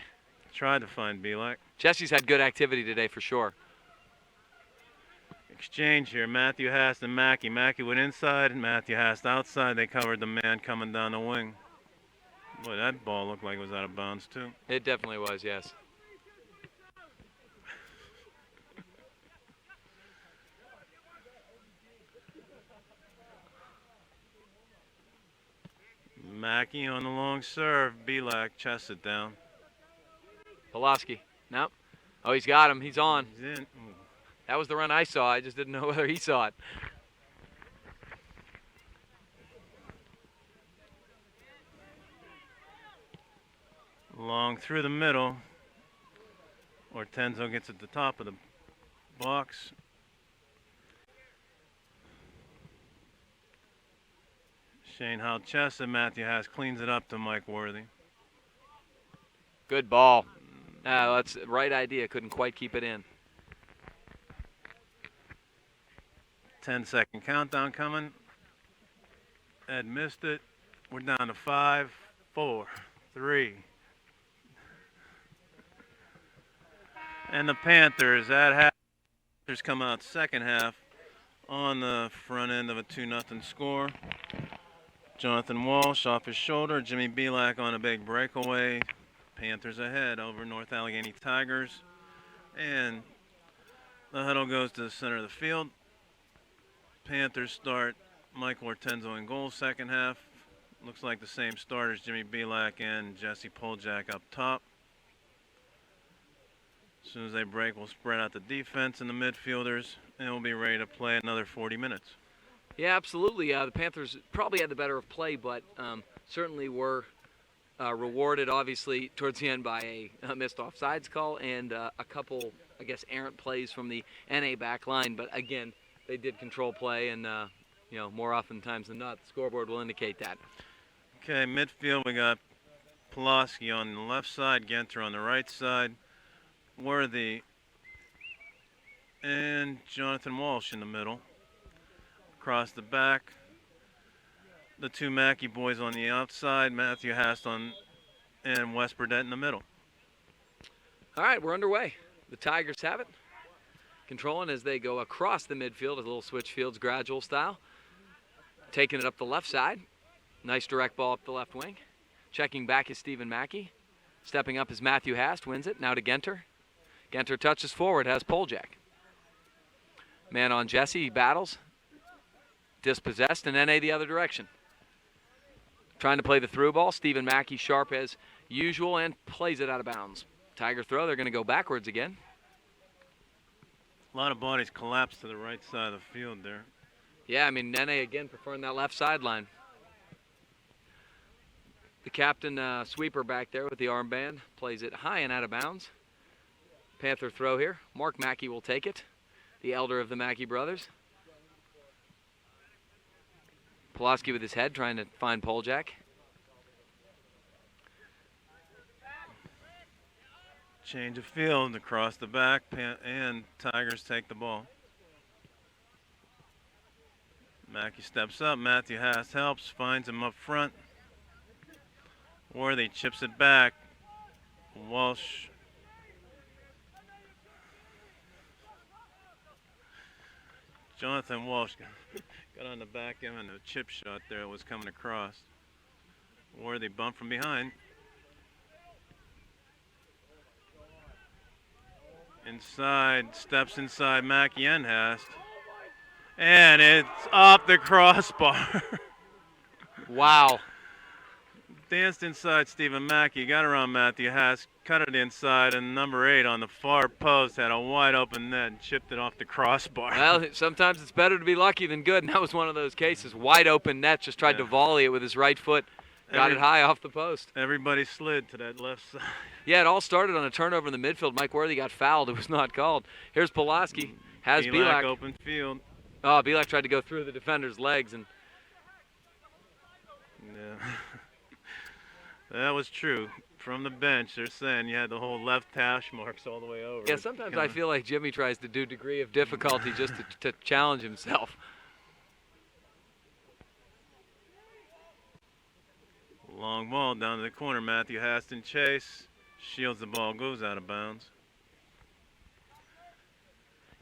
Tried to find Belak. Jesse's had good activity today for sure. Exchange here, Matthew Hast and Mackey. Mackey went inside and Matthew Hast outside. They covered the man coming down the wing. Boy, that ball looked like it was out of bounds too. It definitely was, yes. Mackey on the long serve. Belak chests it down. Pulaski. Nope. Oh, he's got him. He's on. He's in. Ooh. That was the run I saw. I just didn't know whether he saw it. Long through the middle. Ortenzo gets at the top of the box. Shane Howe chests it. Matthew Haas cleans it up to Mike Worthy. Good ball. That's the right idea. Couldn't quite keep it in. 10-second countdown coming. Ed missed it. We're down to 5, 4, 3. And the Panthers at half. Panthers come out second half on the front end of a 2-0 score. Jonathan Walsh off his shoulder. Jimmy Belak on a big breakaway. Panthers ahead over North Allegheny Tigers. And the huddle goes to the center of the field. Panthers start Michael Ortenzo in goal second half. Looks like the same starters, Jimmy Belak and Jesse Poljack up top. As soon as they break, we'll spread out the defense and the midfielders, and we'll be ready to play another 40 minutes. Yeah, absolutely. The Panthers probably had the better of play, but certainly were rewarded, obviously, towards the end by a missed offsides call and a couple, I guess, errant plays from the NA back line. But again, they did control play, and more often times than not, the scoreboard will indicate that. Okay, midfield, we got Pulaski on the left side, Genter on the right side, Worthy and Jonathan Walsh in the middle. Across the back, the 2 Mackey boys on the outside, Matthew Haston and Wes Burdett in the middle. All right, we're underway. The Tigers have it. Controlling as they go across the midfield, a little switch fields, gradual style. Taking it up the left side. Nice direct ball up the left wing. Checking back is Stephen Mackey. Stepping up is Matthew Hast, wins it. Now to Genter. Genter touches forward, has Poljack. Man on Jesse, he battles. Dispossessed, and NA the other direction. Trying to play the through ball. Stephen Mackey sharp as usual and plays it out of bounds. Tiger throw, they're going to go backwards again. A lot of bodies collapse to the right side of the field there. Yeah, I mean, Nene again preferring that left sideline. The captain sweeper back there with the armband plays it high and out of bounds. Panther throw here. Mark Mackey will take it, the elder of the Mackey brothers. Pulaski with his head trying to find Poljack. Change of field across the back, and Tigers take the ball. Mackey steps up. Matthew Haas helps, finds him up front. Worthy chips it back. Walsh. Jonathan Walsh got on the back end and a chip shot there was coming across. Worthy bump from behind. Inside, steps inside Mackey and Hast. And it's off the crossbar. Wow. Danced inside Stephen Mackey, got around Matthew Hask, cut it inside, and number 8 on the far post had a wide open net and chipped it off the crossbar. Well, sometimes it's better to be lucky than good, and that was one of those cases. Wide open net, just tried to volley it with his right foot, got it high off the post. Everybody slid to that left side. Yeah, it all started on a turnover in the midfield. Mike Worthy got fouled. It was not called. Here's Pulaski. Has Belak. Open field. Oh, Belak tried to go through the defender's legs. And yeah. That was true. From the bench, they're saying you had the whole left hash marks all the way over. Yeah, sometimes I feel like Jimmy tries to do degree of difficulty just to challenge himself. Long ball down to the corner. Matthew Haston chase. Shields the ball, goes out of bounds.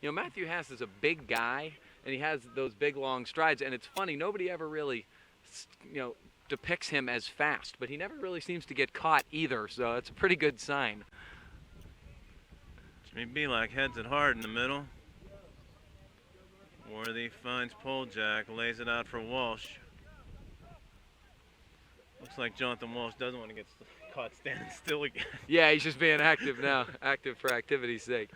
You know, Matthew Hass is a big guy, and he has those big, long strides. And it's funny, nobody ever really, depicts him as fast, but he never really seems to get caught either, so it's a pretty good sign. Jimmy Belak heads it hard in the middle. Worthy finds Poljak, lays it out for Walsh. Looks like Jonathan Walsh doesn't want to get caught standing still again. Yeah, he's just being active now, active for activity's sake.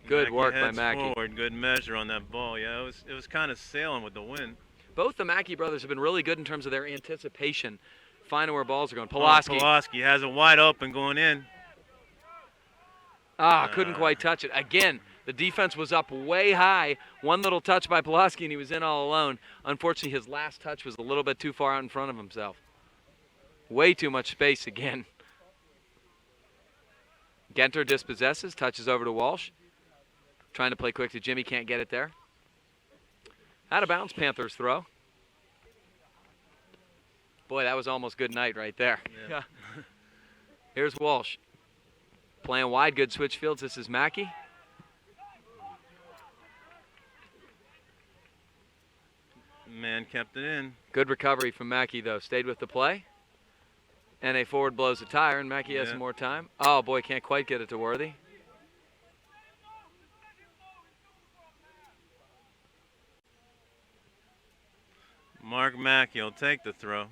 Good work by Mackey. Forward, good measure on that ball. Yeah, it was kind of sailing with the wind. Both the Mackey brothers have been really good in terms of their anticipation, finding where balls are going. Pulaski. Pulaski has it wide open going in. Couldn't quite touch it. Again, the defense was up way high. One little touch by Pulaski, and he was in all alone. Unfortunately, his last touch was a little bit too far out in front of himself. Way too much space again. Genter dispossesses, touches over to Walsh. Trying to play quick to Jimmy, can't get it there. Out of bounds, Panthers throw. Boy, that was almost good night right there. Yeah. Here's Walsh. Playing wide, good switch fields. This is Mackey. Man kept it in. Good recovery from Mackey, though. Stayed with the play. And a forward blows a tire, and Mackey has some more time. Oh, boy, can't quite get it to Worthy. Mark Mackey will take the throw.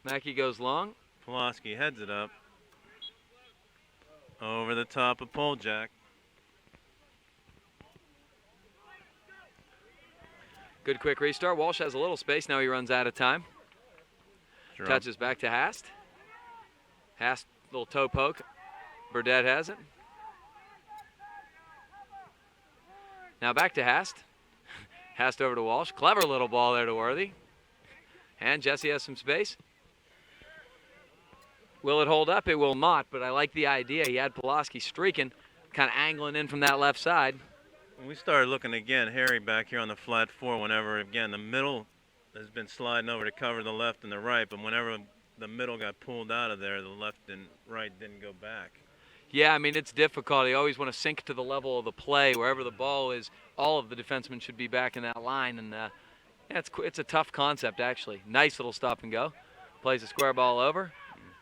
Mackey goes long. Pulaski heads it up. Over the top of Poljak. Good quick restart. Walsh has a little space. Now he runs out of time. Sure. Touches back to Hast. Hast, little toe poke. Burdett has it. Now back to Hast. Hast over to Walsh. Clever little ball there to Worthy. And Jesse has some space. Will it hold up? It will not, but I like the idea. He had Pulaski streaking, kind of angling in from that left side. When we started looking again, Harry back here on the flat 4, whenever, again, the middle has been sliding over to cover the left and the right, but whenever the middle got pulled out of there, the left and right didn't go back. Yeah, I mean, it's difficult. You always want to sink to the level of the play. Wherever the ball is, all of the defensemen should be back in that line. And it's a tough concept, actually. Nice little stop and go. Plays a square ball over.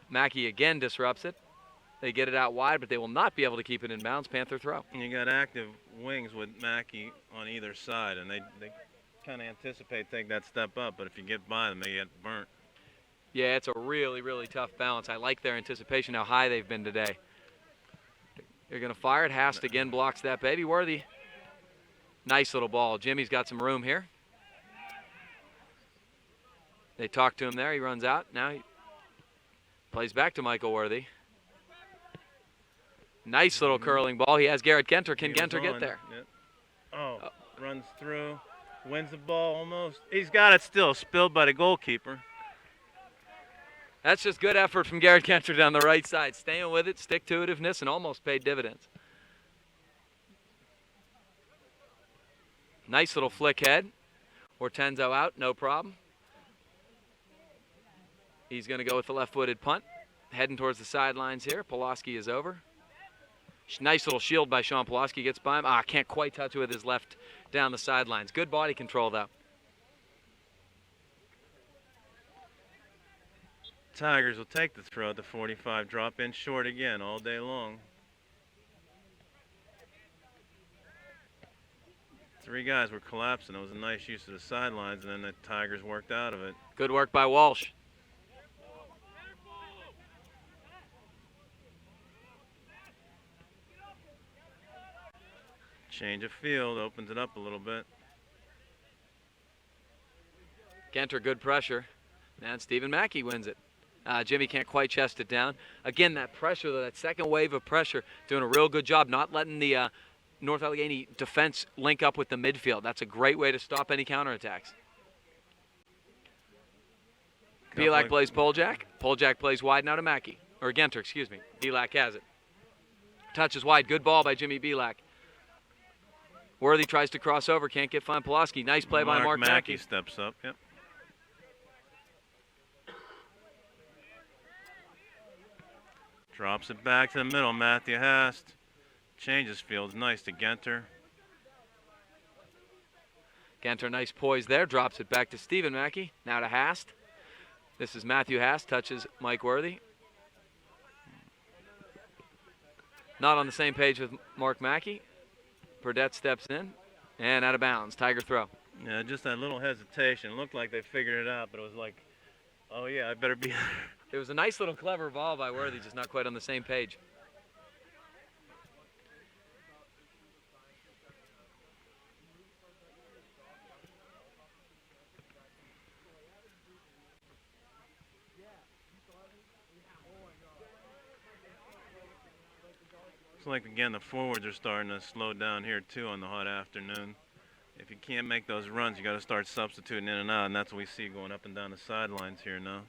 Mackey again disrupts it. They get it out wide, but they will not be able to keep it in bounds. Panther throw. And you got active wings with Mackey on either side, and they kind of anticipate take that step up, but if you get by them, they get burnt. Yeah, it's a really, really tough balance. I like their anticipation, how high they've been today. They're going to fire it. Hast again blocks that baby. Worthy. Nice little ball. Jimmy's got some room here. They talk to him there. He runs out. Now he plays back to Michael Worthy. Nice little curling ball. He has Garrett Genter. Can Genter get there? Yep. Oh, runs through. Wins the ball almost. He's got it still. Spilled by the goalkeeper. That's just good effort from Garrett Genter down the right side. Staying with it, stick-to-itiveness, and almost paid dividends. Nice little flick head. Hortenzo out, no problem. He's going to go with the left-footed punt. Heading towards the sidelines here. Pulaski is over. Nice little shield by Sean Pulaski. Gets by him. Can't quite touch it with his left down the sidelines. Good body control, though. Tigers will take the throw at the 45, drop in short again all day long. 3 guys were collapsing. It was a nice use of the sidelines, and then the Tigers worked out of it. Good work by Walsh. Change of field, opens it up a little bit. Genter, good pressure. And Stephen Mackey wins it. Jimmy can't quite chest it down. Again, that pressure, that second wave of pressure, doing a real good job not letting the North Allegheny defense link up with the midfield. That's a great way to stop any counterattacks. Belak plays Poljak. Poljak plays wide now to Mackey. Or Genter, excuse me. Belak has it. Touches wide. Good ball by Jimmy Belak. Worthy tries to cross over. Can't get fine. Pulaski. Nice play by Mark Mackey. Steps up. Yep. Drops it back to the middle. Matthew Hast changes fields. Nice to Genter. Genter, nice poise there. Drops it back to Stephen Mackey. Now to Hast. This is Matthew Hast. Touches Mike Worthy. Not on the same page with Mark Mackey. Burdett steps in and out of bounds. Tiger throw. Yeah, just that little hesitation. It looked like they figured it out, but it was like, oh yeah, I better be. It was a nice little clever ball by Worthy, just not quite on the same page. It's like, again, the forwards are starting to slow down here too on the hot afternoon. If you can't make those runs, you got to start substituting in and out, and that's what we see going up and down the sidelines here now.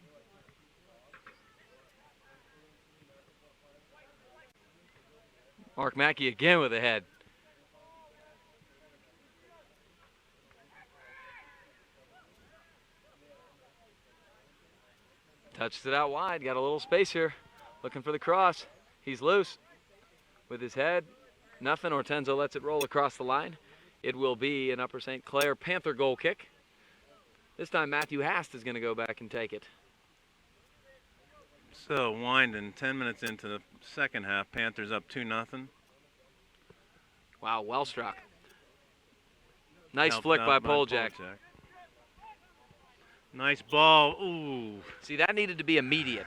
Mark Mackey again with a head. Touches it out wide. Got a little space here. Looking for the cross. He's loose with his head. Nothing. Ortenzo lets it roll across the line. It will be an Upper St. Clair Panther goal kick. This time Matthew Hast is going to go back and take it. So winding 10 minutes into the second half. Panthers up 2-0. Wow, well struck. Nice flick by Poljak. Nice ball. Ooh. See, that needed to be immediate.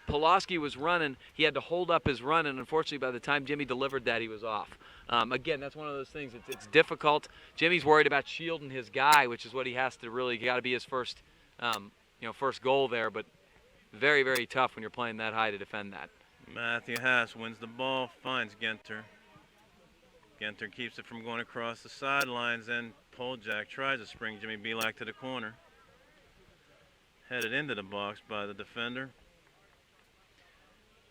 Pulaski was running. He had to hold up his run, and unfortunately, by the time Jimmy delivered that, he was off. Again, that's one of those things. It's difficult. Jimmy's worried about shielding his guy, which is what he has to really got to be his first, first goal there. But very, very tough when you're playing that high to defend that. Matthew Haas wins the ball, finds Genter. Genter keeps it from going across the sidelines, and Poljak tries to spring Jimmy Belak to the corner. Headed into the box by the defender.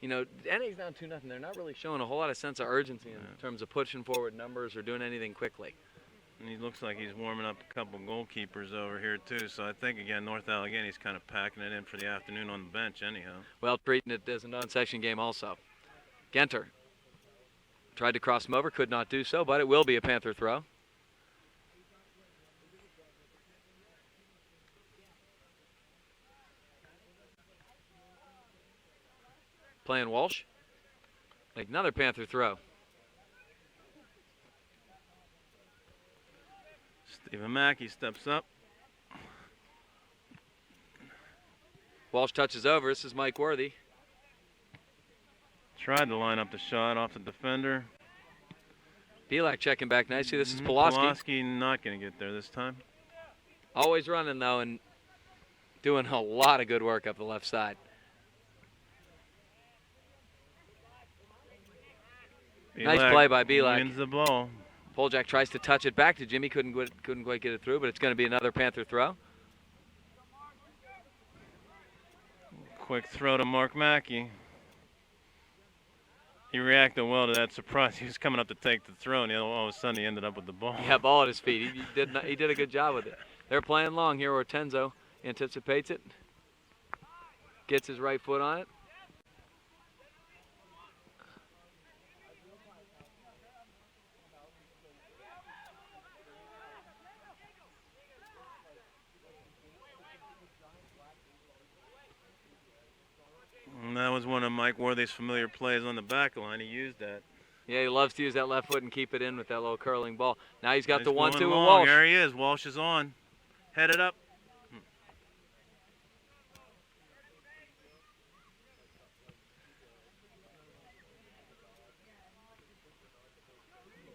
You know, NA's down 2-0. They're not really showing a whole lot of sense of urgency in terms of pushing forward numbers or doing anything quickly. And he looks like he's warming up a couple goalkeepers over here, too. So I think, again, North Allegheny's kind of packing it in for the afternoon on the bench anyhow. Well, treating it as a non-section game also. Genter tried to cross him over, could not do so, but it will be a Panther throw. Playing Walsh. Another Panther throw. Stephen Mackey steps up. Walsh touches over. This is Mike Worthy. Tried to line up the shot off the defender. Belak checking back nicely. This is Pulaski. Pulaski not going to get there this time. Always running, though, and doing a lot of good work up the left side. Belak nice play by Belak. Wins the ball. Poljak tries to touch it back to Jimmy. Couldn't quite get it through, but it's going to be another Panther throw. Quick throw to Mark Mackey. He reacted well to that surprise. He was coming up to take the throw, and all of a sudden he ended up with the ball. Yeah, ball at his feet. He did a good job with it. They're playing long here. Ortenzo anticipates it. Gets his right foot on it. Mike Worthy's familiar plays on the back line. He used that. Yeah, he loves to use that left foot and keep it in with that little curling ball. Now he's got He's the 1-2 going with long. Walsh. There he is. Walsh is on. Headed up.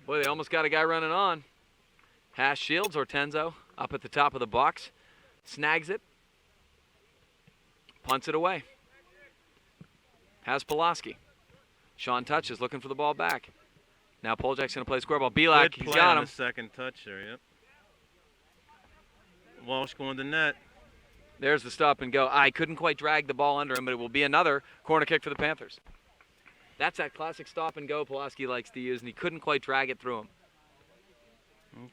Boy, they almost got a guy running on. Hash shields Hortenzo up at the top of the box. Snags it. Punts it away. Has Pulaski. Sean touches, looking for the ball back. Now Poljak's going to play square ball. Belak, Good he's play got on him. the second touch there, yep. Walsh going to net. There's the stop and go. I couldn't quite drag the ball under him, but it will be another corner kick for the Panthers. That's that classic stop and go Pulaski likes to use, and he couldn't quite drag it through him.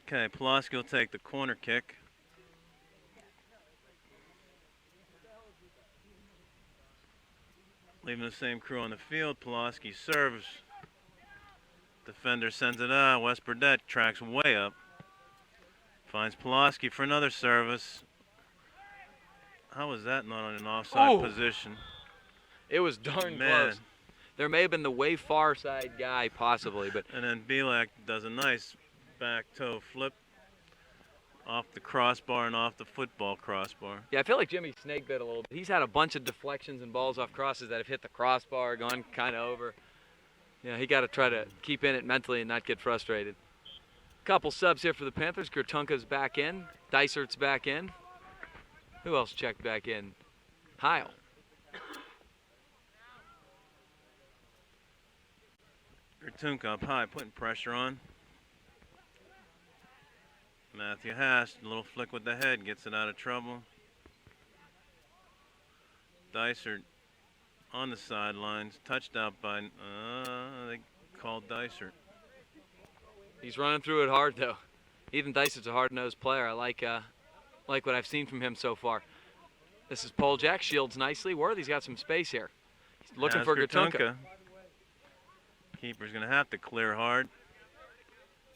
Okay, Pulaski will take the corner kick. Leaving the same crew on the field. Pulaski serves. Defender sends it out. West Burdette tracks way up. Finds Pulaski for another service. How was that not on an offside position? It was darn Man. close. There may have been the way far side guy possibly, but And then Belak does a nice back toe flip off the crossbar and off the football crossbar. yeah, I feel like Jimmy snake bit a little bit. He's had a bunch of deflections and balls off crosses that have hit the crossbar, gone kind of over. Yeah, he got to try to keep in it mentally and not get frustrated. Couple subs here for the Panthers. Gertunka's back in. Dysert's back in. Who else checked back in? Heil. Gertunka up high, putting pressure on. Matthew Haas, a little flick with the head, gets it out of trouble. Dysert on the sidelines, touched out by, they called Dysert. He's running through it hard, though. Ethan Dysert's a hard-nosed player. I like what I've seen from him so far. This is Poljak, shields nicely. Worthy's got some space here. He's looking Has for Gertunka. Keeper's going to have to clear hard.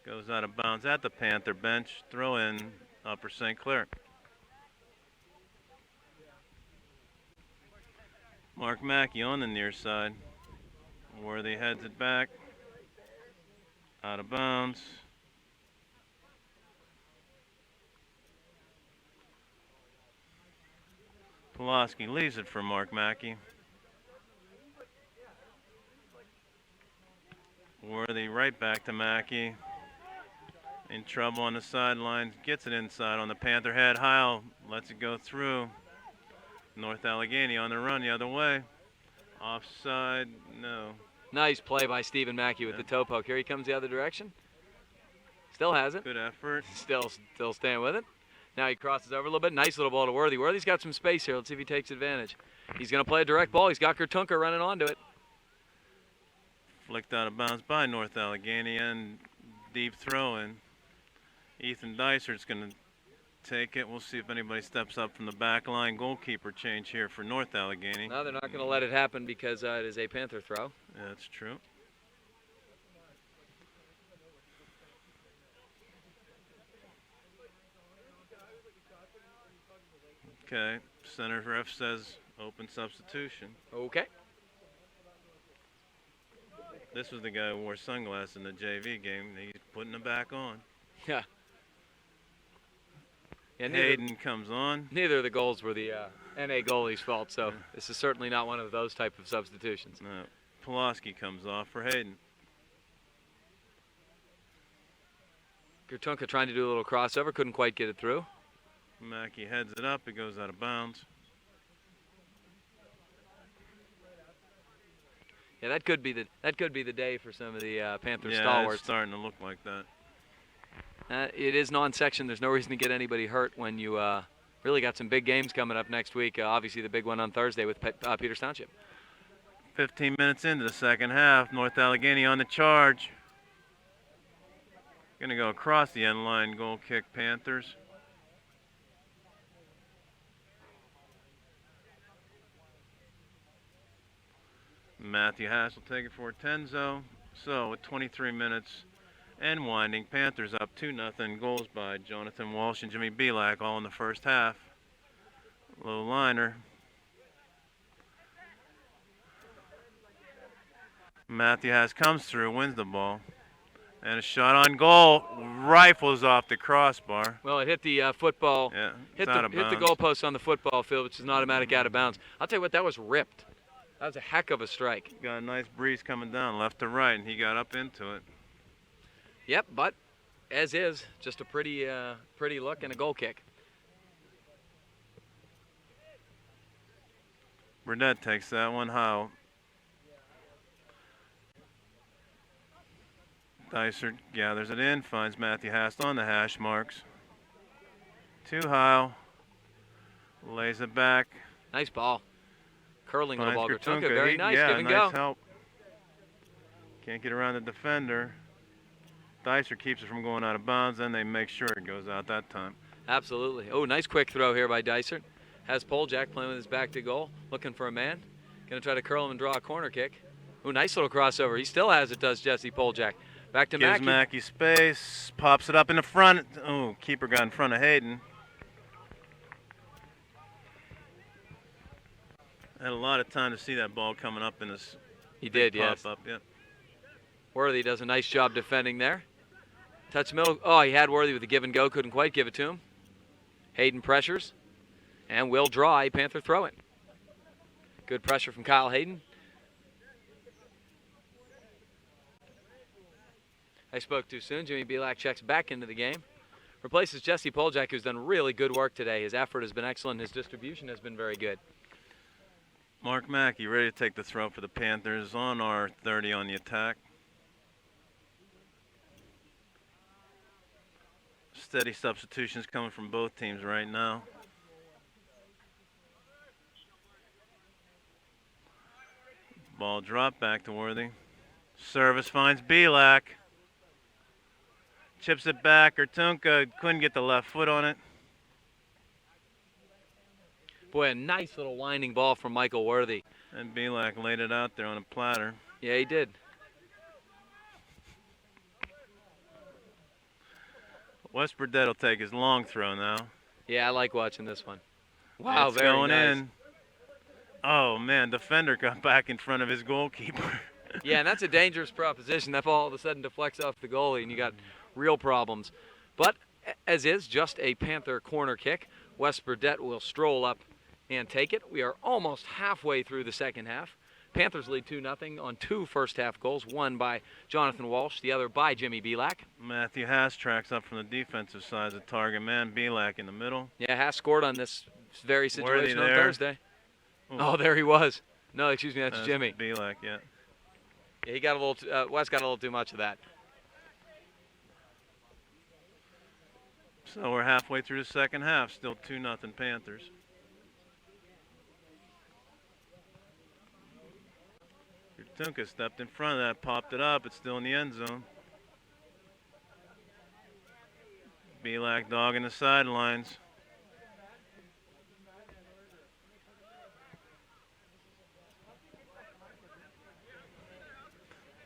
Goes out of bounds at the Panther bench. Throw in Upper St. Clair. Mark Mackey on the near side. Worthy heads it back. Out of bounds. Pulaski leaves it for Mark Mackey. Worthy right back to Mackey. In trouble on the sidelines. Gets it inside on the Panther head. Heil lets it go through. North Allegheny on the run the other way. Offside, no. Nice play by Stephen Mackey with the toe poke. Here he comes the other direction. Still has it. Good effort. Still staying with it. Now he crosses over a little bit. Nice little ball to Worthy. Worthy's got some space here. Let's see if he takes advantage. He's going to play a direct ball. He's got Gertunka running onto it. Flicked out of bounds by North Allegheny and deep throw in. Ethan Dysert's going to take it. We'll see if anybody steps up from the back line. Goalkeeper change here for North Allegheny. No, they're not going to let it happen because it is a Panther throw. Yeah, that's true. Okay, center ref says open substitution. Okay. This was the guy who wore sunglasses in the JV game. He's putting it back on. Yeah. Yeah, Hayden comes on. neither of the goals were the NA goalie's fault, so this is certainly not one of those type of substitutions. No, Pulaski comes off for Hayden. Gertunka trying to do a little crossover, couldn't quite get it through. Mackey heads it up. It goes out of bounds. Yeah, that could be the day for some of the Panther Yeah, stalwarts. it's starting to look like that. It is non-section. There's no reason to get anybody hurt when you really got some big games coming up next week. Obviously, the big one on Thursday with Peters Township. 15 minutes into the second half. North Allegheny on the charge. Going to go across the end line. Goal kick Panthers. Matthew Haas will take it for Tenzo. So with 23 minutes and winding, Panthers up 2-0. Goals by Jonathan Walsh and Jimmy Belak all in the first half. Low liner. Matthew Haas comes through, wins the ball. And a shot on goal, rifles off the crossbar. Well, it hit the football, Yeah, hit it's out of the bounds. goalpost on the football field, which is an automatic out of bounds. I'll tell you what, that was ripped. That was a heck of a strike. Got a nice breeze coming down left to right, and he got up into it. Yep, but as is, just a pretty look and a goal kick. Burdett takes that one. Howe. Dysert gathers it in, finds Matthew Hast on the hash marks. To Howe. Lays it back. Nice ball. Curling little ball. Finds Gertunka, very nice. Yeah, Give and nice go. help. Can't get around the defender. Dysert keeps it from going out of bounds, then they make sure it goes out that time. Absolutely. Oh, nice quick throw here by Dysert. Has Poljak playing with his back to goal, looking for a man. Going to try to curl him and draw a corner kick. Oh, nice little crossover. He still has it, does Jesse Poljak. Back to Gives Mackey. Mackey space, pops it up in the front. Oh, keeper got in front of Hayden. Had a lot of time to see that ball coming up in his He did, pop yes. up. Yep. Worthy does a nice job defending there. Touch middle. Oh, he had Worthy with the give and go. Couldn't quite give it to him. Hayden pressures and will draw a Panther throw it. Good pressure from Kyle Hayden. I spoke too soon. Jimmy Belak checks back into the game. Replaces Jesse Poljak, who's done really good work today. His effort has been excellent. His distribution has been very good. Mark Mackey ready to take the throw for the Panthers on our 30 on the attack. Steady substitutions coming from both teams right now. Ball dropped back to Worthy. Service finds Belak. Chips it back. Ertunka couldn't get the left foot on it. Boy, a nice little winding ball from Michael Worthy. And Belak laid it out there on a platter. Yeah, he did. West Burdett will take his long throw now. Yeah, I like watching this one. Wow, It's very going nice. in. Oh, man, defender got back in front of his goalkeeper. Yeah, and that's a dangerous proposition. That ball all of a sudden deflects off the goalie, and you got real problems. But as is, just a Panther corner kick. West Burdett will stroll up and take it. We are almost halfway through the second half. Panthers lead 2-0 on two first-half goals, one by Jonathan Walsh, the other by Jimmy Belak. Matthew Haas tracks up from the defensive side of the target man. Belak in the middle. Yeah, Haas scored on this very Worthy situation on there. Thursday. Ooh. Oh, there he was. No, excuse me, that's Jimmy. Belak, yeah. Yeah, he got a little. West got a little too much of that. So we're halfway through the second half. Still 2-0 Panthers. Tunka stepped in front of that, popped it up. It's still in the end zone. Belak dogging the sidelines.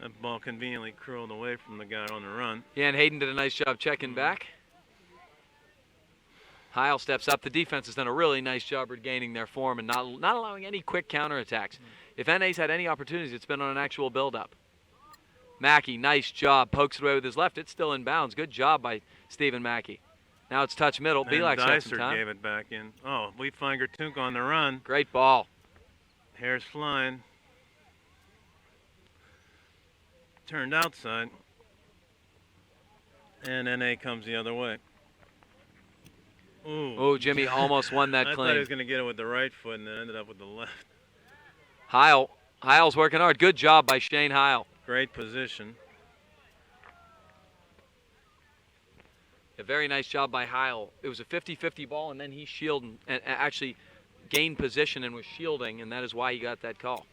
That ball conveniently curled away from the guy on the run. Yeah, and Hayden did a nice job checking back. Heil steps up. The defense has done a really nice job regaining their form and not allowing any quick counterattacks. If NA's had any opportunities, it's been on an actual build-up. Mackey, nice job. Pokes it away with his left. It's still in bounds. Good job by Stephen Mackey. Now it's touch middle. Belak's got some Dysert time. gave it back in. Oh, we find Gertunka on the run. Great ball. Hair's flying. Turned outside. And NA comes the other way. Ooh. Oh, Jimmy almost won that I clean. thought he was going to get it with the right foot and then ended up with the left. Heil's working hard. Good job by Shane Heil. Great position. A very nice job by Heil. It was a 50-50 ball, and then he shielded and actually gained position and was shielding, and that is why he got that call.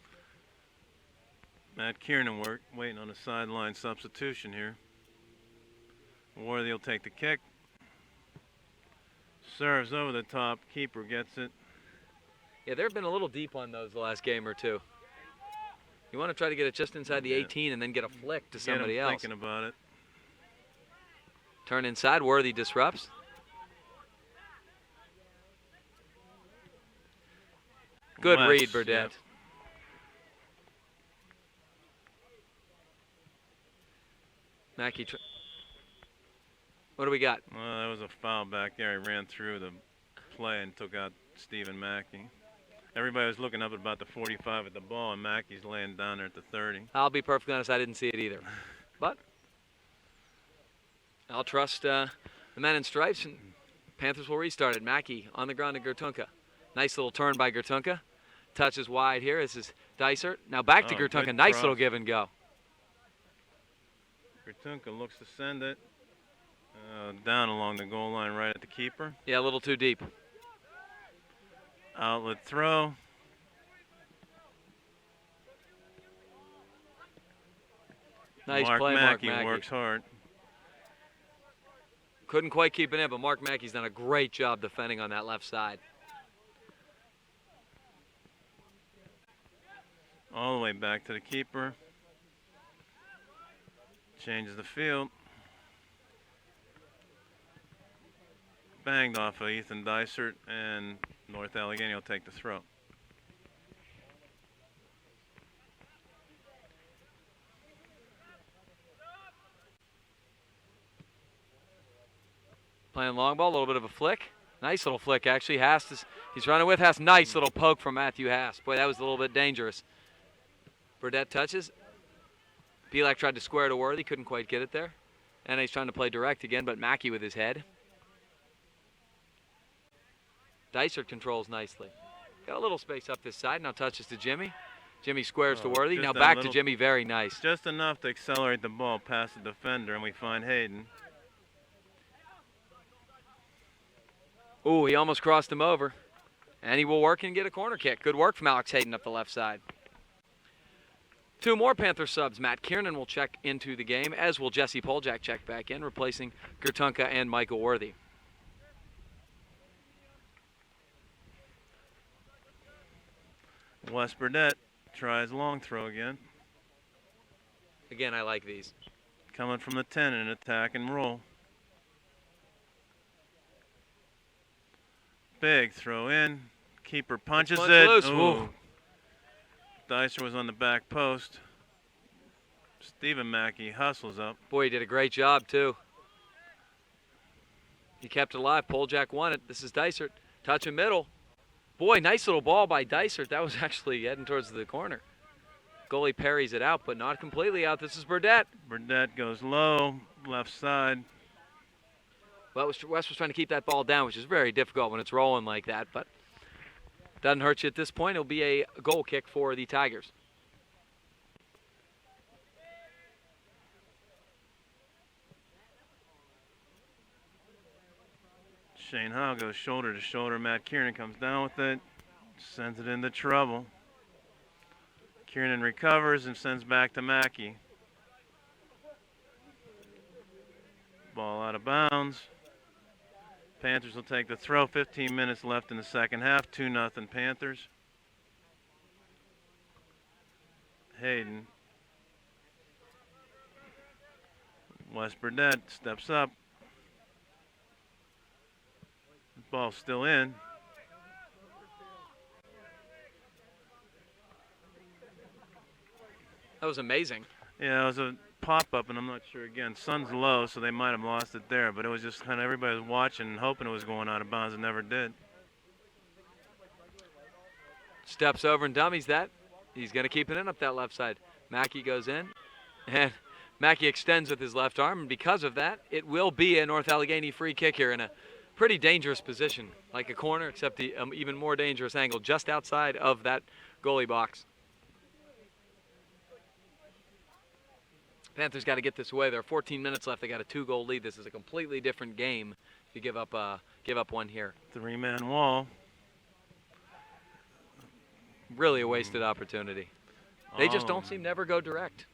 Matt Kiernan waiting on a sideline substitution here. Worthy will take the kick. Serves over the top. Keeper gets it. Yeah, they've been a little deep on those the last game or two. You want to try to get it just inside the 18 and then get a flick to somebody Get him else. thinking about it. Turn inside. Worthy disrupts. Good West, read, Burdett. yep. Mackey. What do we got? Well, that was a foul back there. He ran through the play and took out Stephen Mackey. Everybody was looking up at about the 45 at the ball, and Mackey's laying down there at the 30. I'll be perfectly honest, I didn't see it either. But I'll trust the men in stripes, and Panthers will restart it. Mackey on the ground to Gertunka. Nice little turn by Gertunka. Touches wide here. This is Dysert. Now back to Gertunka. Good Nice cross. little give and go. Gertunka looks to send it down along the goal line right at the keeper. Yeah, a little too deep. Outlet throw. Nice Mark play, Mackey Mark Mackey. works hard. Couldn't quite keep it in, but Mark Mackey's done a great job defending on that left side. All the way back to the keeper. Changes the field. Banged off of Ethan Dysert, and North Allegheny will take the throw. Playing long ball, a little bit of a flick. Nice little flick, actually. He's running with Haas. Nice little poke from Matthew Haas. Boy, that was a little bit dangerous. Burdett touches. Belak tried to square to Worthy, couldn't quite get it there. And he's trying to play direct again, but Mackey with his head. Dysert controls nicely. Got a little space up this side. Now touches to Jimmy. Jimmy squares to Worthy. Just Now that back to little- Jimmy. Very nice. Just enough to accelerate the ball past the defender, and we find Hayden. Ooh, he almost crossed him over. And he will work and get a corner kick. Good work from Alex Hayden up the left side. Two more Panther subs. Matt Kiernan will check into the game, as will Jesse Poljak check back in, replacing Gertunka and Michael Worthy. Wes Burdett tries long throw again. Again, I like these. Coming from the 10 in attack and roll. Big throw in. Keeper punches Punch it. loose. Ooh. Ooh. Dysert was on the back post. Stephen Mackey hustles up. Boy, he did a great job, too. He kept it alive. Poljak won it. This is Dysert. Touch in middle. Boy, nice little ball by Dysert. That was actually heading towards the corner. Goalie parries it out, but not completely out. This is Burdett. Burdett goes low, left side. Well, West was trying to keep that ball down, which is very difficult when it's rolling like that, but doesn't hurt you at this point. It'll be a goal kick for the Tigers. Shane Howe goes shoulder to shoulder. Matt Kiernan comes down with it, sends it into trouble. Kiernan recovers and sends back to Mackey. Ball out of bounds. Panthers will take the throw. 15 minutes left in the second half. 2-0 Panthers. Hayden. Wes Burdett steps up. Ball still in. That was amazing. Yeah, it was a pop-up, and I'm not sure, again, sun's low, so they might have lost it there, but it was just kind of everybody was watching and hoping it was going out of bounds. It never did. Steps over and dummies that. He's going to keep it in up that left side. Mackey goes in, and Mackey extends with his left arm, and because of that, it will be a North Allegheny free kick here in a pretty dangerous position, like a corner, except the even more dangerous angle just outside of that goalie box. Panthers got to get this away. There are 14 minutes left. They got a 2-goal lead. This is a completely different game if you give up one here. 3-man wall. Really a wasted opportunity. They just don't seem to ever go direct.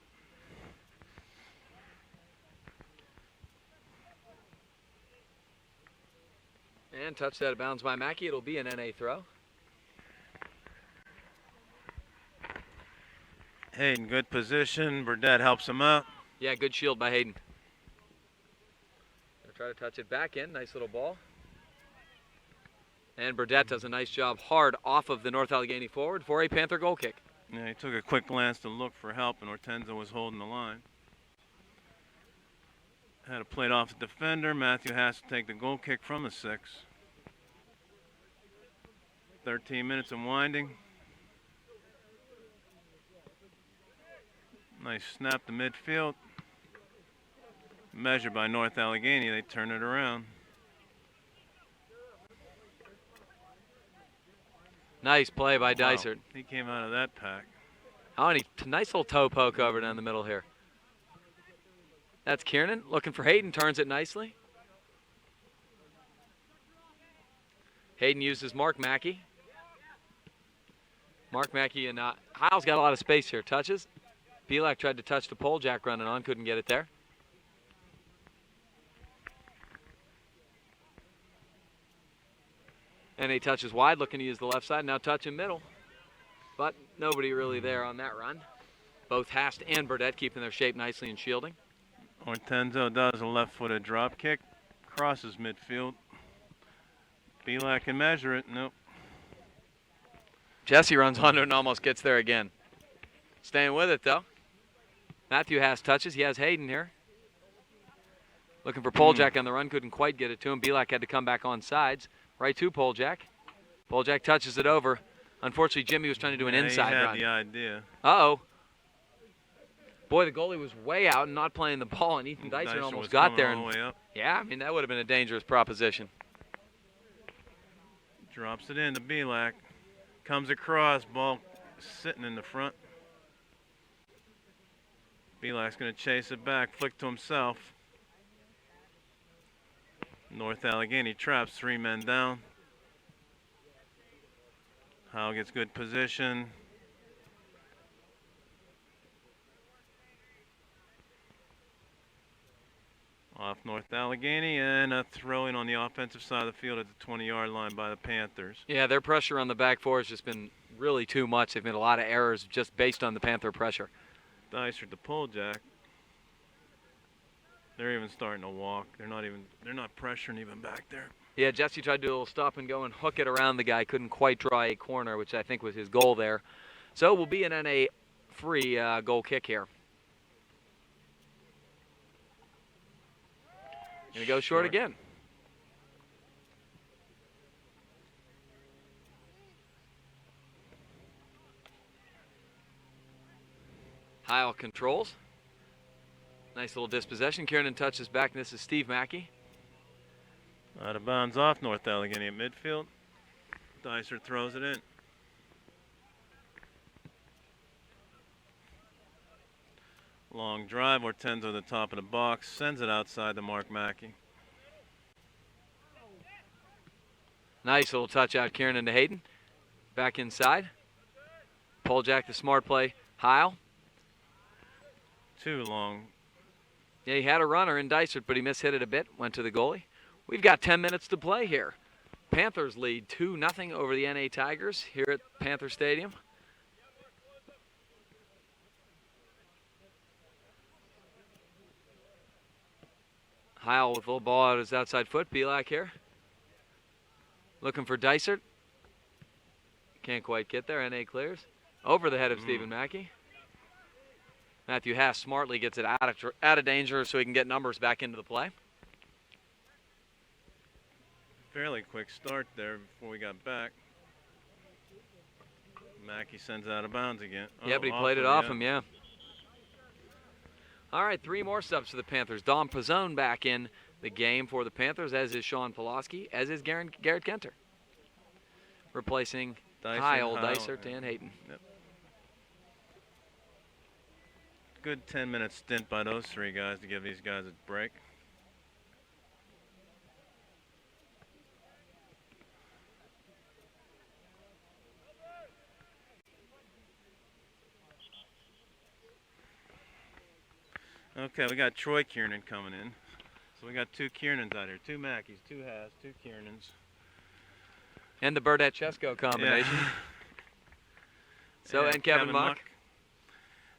And touched out of bounds by Mackey. It'll be an NA throw. Hayden, good position. Burdett helps him up. Yeah, good shield by Hayden. Gonna try to touch it back in. Nice little ball. And Burdett does a nice job hard off of the North Allegheny forward for a Panther goal kick. Yeah, he took a quick glance to look for help, and Ortenza was holding the line. Had a plate off the defender. Matthew has to take the goal kick from the 6. 13 minutes and winding. Nice snap to midfield. Measured by North Allegheny. They turn it around. Nice play by Wow. Dysart. He came out of that pack. Oh, and nice little toe poke over down the middle here. That's Kiernan looking for Hayden, turns it nicely. Hayden uses Mark Mackey. Mark Mackey and Heil's got a lot of space here. Touches. Belak tried to touch the pole, Jack running on, couldn't get it there. And he touches wide, looking to use the left side, now touching middle. But nobody really there on that run. Both Hast and Burdett keeping their shape nicely and shielding. Ortenzo does a left-footed drop kick, crosses midfield. Belak can measure it. Nope. Jesse runs onto it and almost gets there again. Staying with it, though. Matthew Hast touches. He has Hayden here. Looking for Polejack on the run. Couldn't quite get it to him. Belak had to come back on sides. Right to Polejack. Polejack touches it over. Unfortunately, Jimmy was trying to do an inside he had run. the idea. Uh-oh. Boy, the goalie was way out and not playing the ball, and Ethan Dyson almost got there. All the way up. Yeah, I mean, that would have been a dangerous proposition. Drops it in to Belak. Comes across, ball sitting in the front. Belak's going to chase it back, flick to himself. North Allegheny traps, 3 men down. Howe gets good position. Off North Allegheny, and a throw in on the offensive side of the field at the 20-yard line by the Panthers. Yeah, their pressure on the back four has just been really too much. They've made a lot of errors just based on the Panther pressure. Dysart to Polejack. They're even starting to walk. They're not pressuring even back there. Yeah, Jesse tried to do a little stop and go and hook it around the guy. Couldn't quite draw a corner, which I think was his goal there. So we'll be in a free goal kick here. Gonna go short again. Heil controls. Nice little dispossession. Kiernan touches back, and this is Steve Mackey. Out of bounds off North Allegheny at midfield. Dysart throws it in. Long drive, Ortenzo at the top of the box, sends it outside to Mark Mackey. Nice little touch out, Kiernan to Hayden. Back inside. Polejack, the smart play. Heil. Too long. Yeah, he had a runner in Dysart, but he mishit it a bit. Went to the goalie. We've got 10 minutes to play here. Panthers lead 2-0 over the NA Tigers here at Panther Stadium. Heil with a little ball out his outside foot. Belak here. Looking for Dysart. Can't quite get there. NA clears. Over the head of Stephen Mackey. Matthew Haas smartly gets it out of danger so he can get numbers back into the play. Fairly quick start there before we got back. Mackey sends it out of bounds again. Yeah, but he played it off him, yeah. All right, 3 more subs for the Panthers. Dom Pizzone back in the game for the Panthers, as is Sean Pulaski, as is Garrett Kenter. Replacing Heil, Dysart, and Hayden. Yep. Good 10-minute stint by those 3 guys to give these guys a break. Okay, we got Troy Kiernan coming in. So we got 2 Kiernans out here, 2 Mackeys, 2 Haas, 2 Kiernans. And the Burdett-Chesko combination. Yeah. So, and Kevin Muck.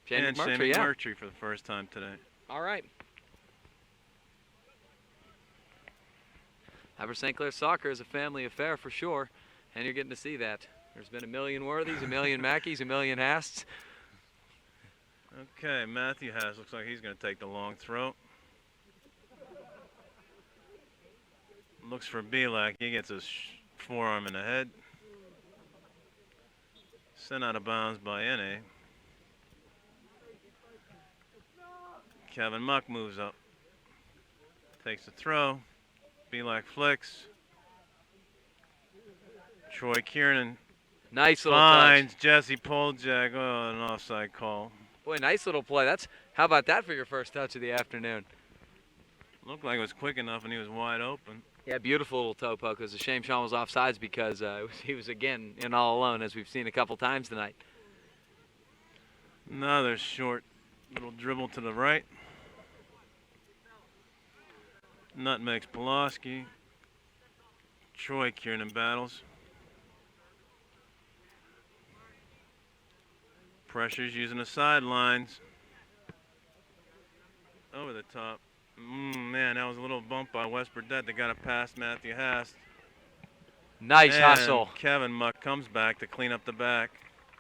And Shane Shane yeah. McMurtry for the first time today. All right. Upper St. Clair soccer is a family affair for sure, and you're getting to see that. There's been a million Worthies, a million Mackeys, a million Hasts. Okay, Matthew Haas looks like he's going to take the long throw. Looks for Belak. He gets his forearm in the head. Sent out of bounds by NA. Kevin Muck moves up. Takes the throw. Belak flicks. Troy Kiernan Nice little finds touch. Jesse Poljak. Oh, an offside call. Boy, nice little play. How about that for your first touch of the afternoon? Looked like it was quick enough and he was wide open. Yeah, beautiful little toe poke. It was a shame Sean was offsides because he was again in all alone, as we've seen a couple times tonight. Another short little dribble to the right. Nutmegs Pulaski. Troy Kiernan battles. Pressures using the sidelines. Over the top. Man, that was a little bump by West Burdett that got it past Matthew Haast. Nice And hustle. Kevin Muck comes back to clean up the back.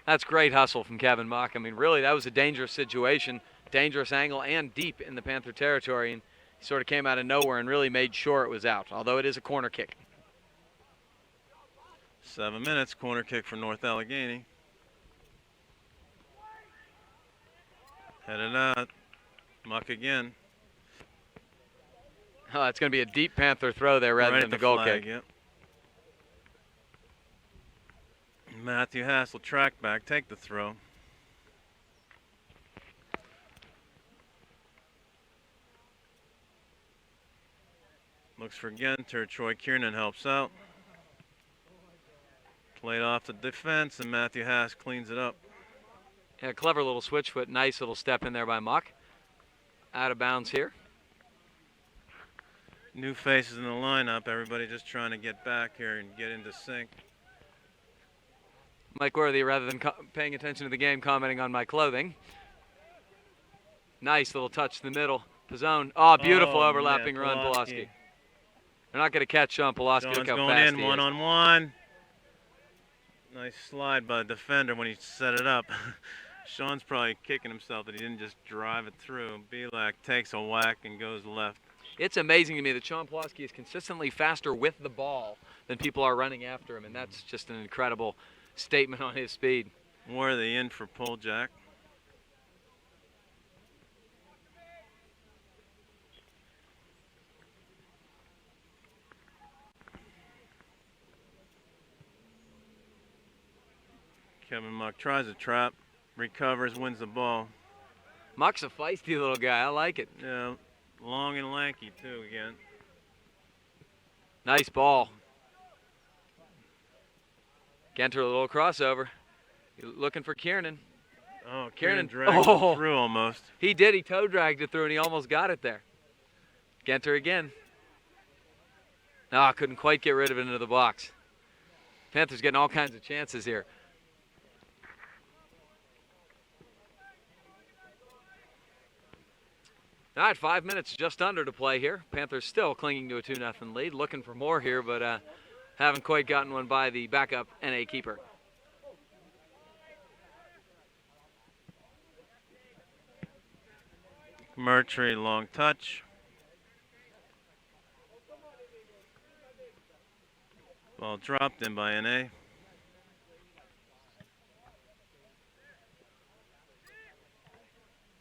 That's great hustle from Kevin Muck. I mean, really, that was a dangerous situation, dangerous angle, and deep in the Panther territory. And he sort of came out of nowhere and really made sure it was out, although it is a corner kick. 7 minutes, corner kick for North Allegheny. Headed out. Muck again. Oh, it's going to be a deep Panther throw there rather Right than at the goal flag, kick. Yep. Matthew Haast will track back, take the throw. Looks for Genter. Troy Kiernan helps out. Played off the defense, and Matthew Haast cleans it up. Yeah, clever little switch foot. Nice little step in there by Muck. Out of bounds here. New faces in the lineup. Everybody just trying to get back here and get into sync. Mike Worthy, rather than paying attention to the game, commenting on my clothing. Nice little touch in the middle. Pizzone. Oh, beautiful overlapping man, run, Pulaski. They're not going to catch Sean Pulaski. Look John's how going fast in he is. one-on-one. Nice slide by the defender when he set it up. Sean's probably kicking himself that he didn't just drive it through. Belak takes a whack and goes left. It's amazing to me that Sean Pulaski is consistently faster with the ball than people are running after him, and that's just an incredible statement on his speed. Worthy in for Poljak. Kevin Muck tries a trap, recovers, wins the ball. Muck's a feisty little guy. I like it. Yeah, long and lanky too again. Nice ball. Genter, a little crossover. Looking for Kiernan. Oh, Kiernan Kiernan dragged oh. it through almost. He did. He toe dragged it through, and he almost got it there. Genter again. Ah, couldn't quite get rid of it into the box. Panthers getting all kinds of chances here. All right, 5 minutes just under to play here. Panthers still clinging to a 2-0 lead. Looking for more here, but haven't quite gotten one by the backup NA keeper. Murtry, long touch. Ball dropped in by NA.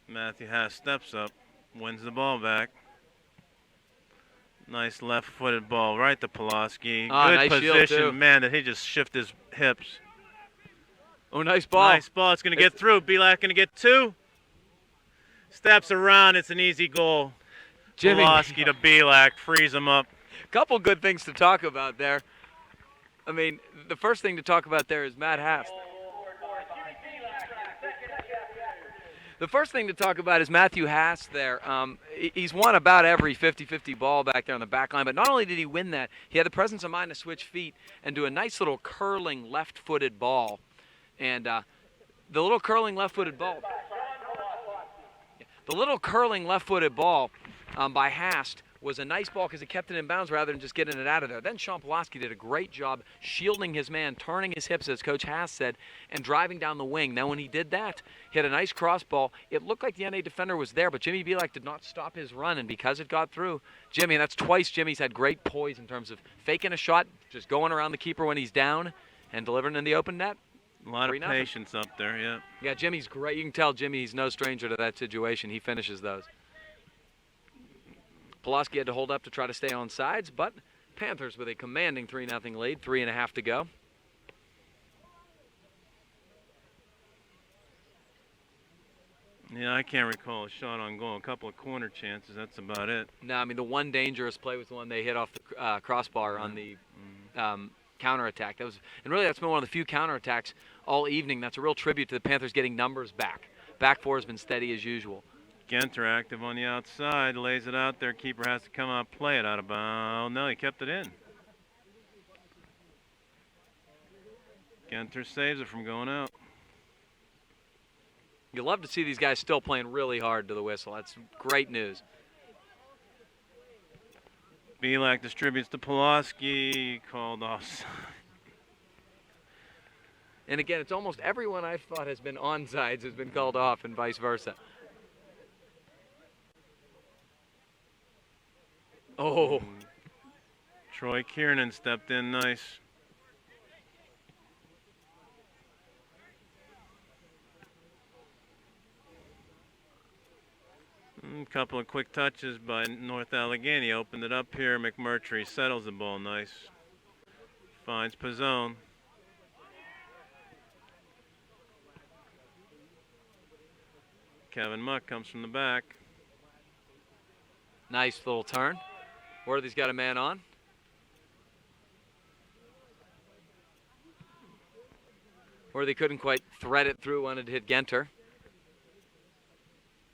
Matthew Haast steps up, wins the ball back. Nice left-footed ball right to Pulaski. Oh, Good nice shield, position, too. man, did he just shift his hips. Oh, nice ball. Nice ball, it's going to get through. Belak going to get two. Steps around, it's an easy goal. Jimmy. Pulaski to Belak, frees him up. Couple good things to talk about there. I mean, the first thing to talk about there is Matt Haast. The first thing to talk about is Matthew Haast there. He's won about every 50-50 ball back there on the back line, but not only did he win that, he had the presence of mind to switch feet and do a nice little curling left-footed ball. And the little curling left-footed ball, by Haast was a nice ball because it kept it in bounds rather than just getting it out of there. Then Sean Pulaski did a great job shielding his man, turning his hips, as Coach Haas said, and driving down the wing. Now, when he did that, he had a nice cross ball. It looked like the NA defender was there, but Jimmy Bielak did not stop his run, and because it got through, Jimmy, and that's twice Jimmy's had great poise in terms of faking a shot, just going around the keeper when he's down, and delivering in the open net. A lot of patience up there, yeah. Yeah, Jimmy's great. You can tell Jimmy's no stranger to that situation. He finishes those. Pulaski had to hold up to try to stay on sides, but Panthers with a commanding 3-0 lead, 3.5 to go. Yeah, I can't recall a shot on goal. A couple of corner chances, that's about it. No, I mean, the one dangerous play was the one they hit off the crossbar on the counterattack. And really, that's been one of the few counterattacks all evening. That's a real tribute to the Panthers getting numbers back. Back four has been steady as usual. Genter active on the outside, lays it out there. Keeper has to come out, play it out of bounds. No, he kept it in. Genter saves it from going out. You love to see these guys still playing really hard to the whistle. That's great news. Bielak distributes to Pulaski, called offside. And again, it's almost everyone I've thought has been onsides has been called off and vice versa. Oh. Troy Kiernan stepped in nice. A couple of quick touches by North Allegheny. Opened it up here. McMurtry settles the ball nice. Finds Pizzone. Kevin Muck comes from the back. Nice little turn. Worthy's got a man on. Worthy couldn't quite thread it through, wanted to hit Genter.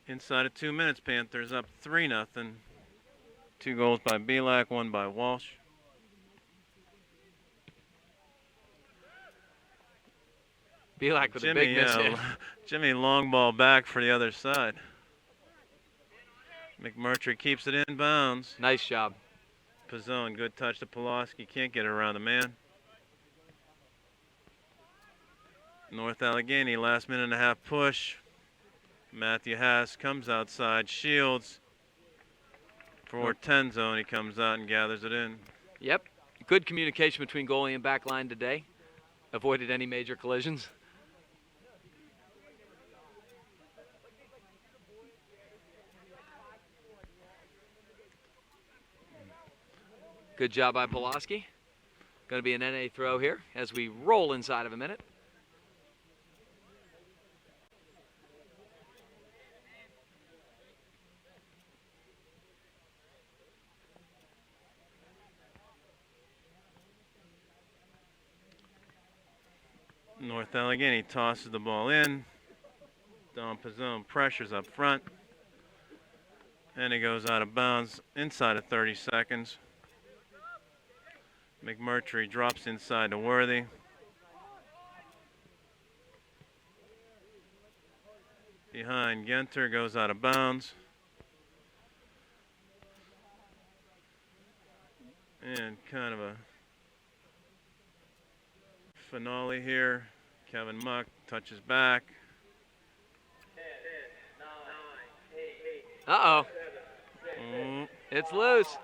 Inside of 2 minutes, Panthers up 3-0. 2 goals by Bielak, 1 by Walsh. Bielak with a big miss hit. Jimmy long ball back for the other side. McMurtry keeps it in bounds. Nice job. Pizzone, good touch to Pulaski. Can't get it around the man. North Allegheny, last minute and a half push. Matthew Haas comes outside, shields for Tenzo, and he comes out and gathers it in. Yep. Good communication between goalie and back line today. Avoided any major collisions. Good job by Pulaski. Going to be an NA throw here as we roll inside of a minute. North Allegheny tosses the ball in. Don Pizzone pressures up front. And it goes out of bounds inside of 30 seconds. McMurtry drops inside to Worthy. Behind Genter, goes out of bounds. And kind of a finale here. Kevin Muck touches back. Uh-oh. Oh. It's loose.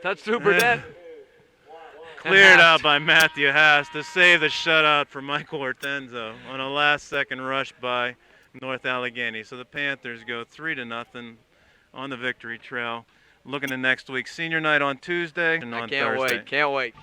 Touch through Burdett. Cleared out by Matthew Haas to save the shutout for Michael Ortenzo on a last-second rush by North Allegheny. So the Panthers go 3-0 on the victory trail. Looking to next week, senior night on Tuesday and on Thursday. Can't wait.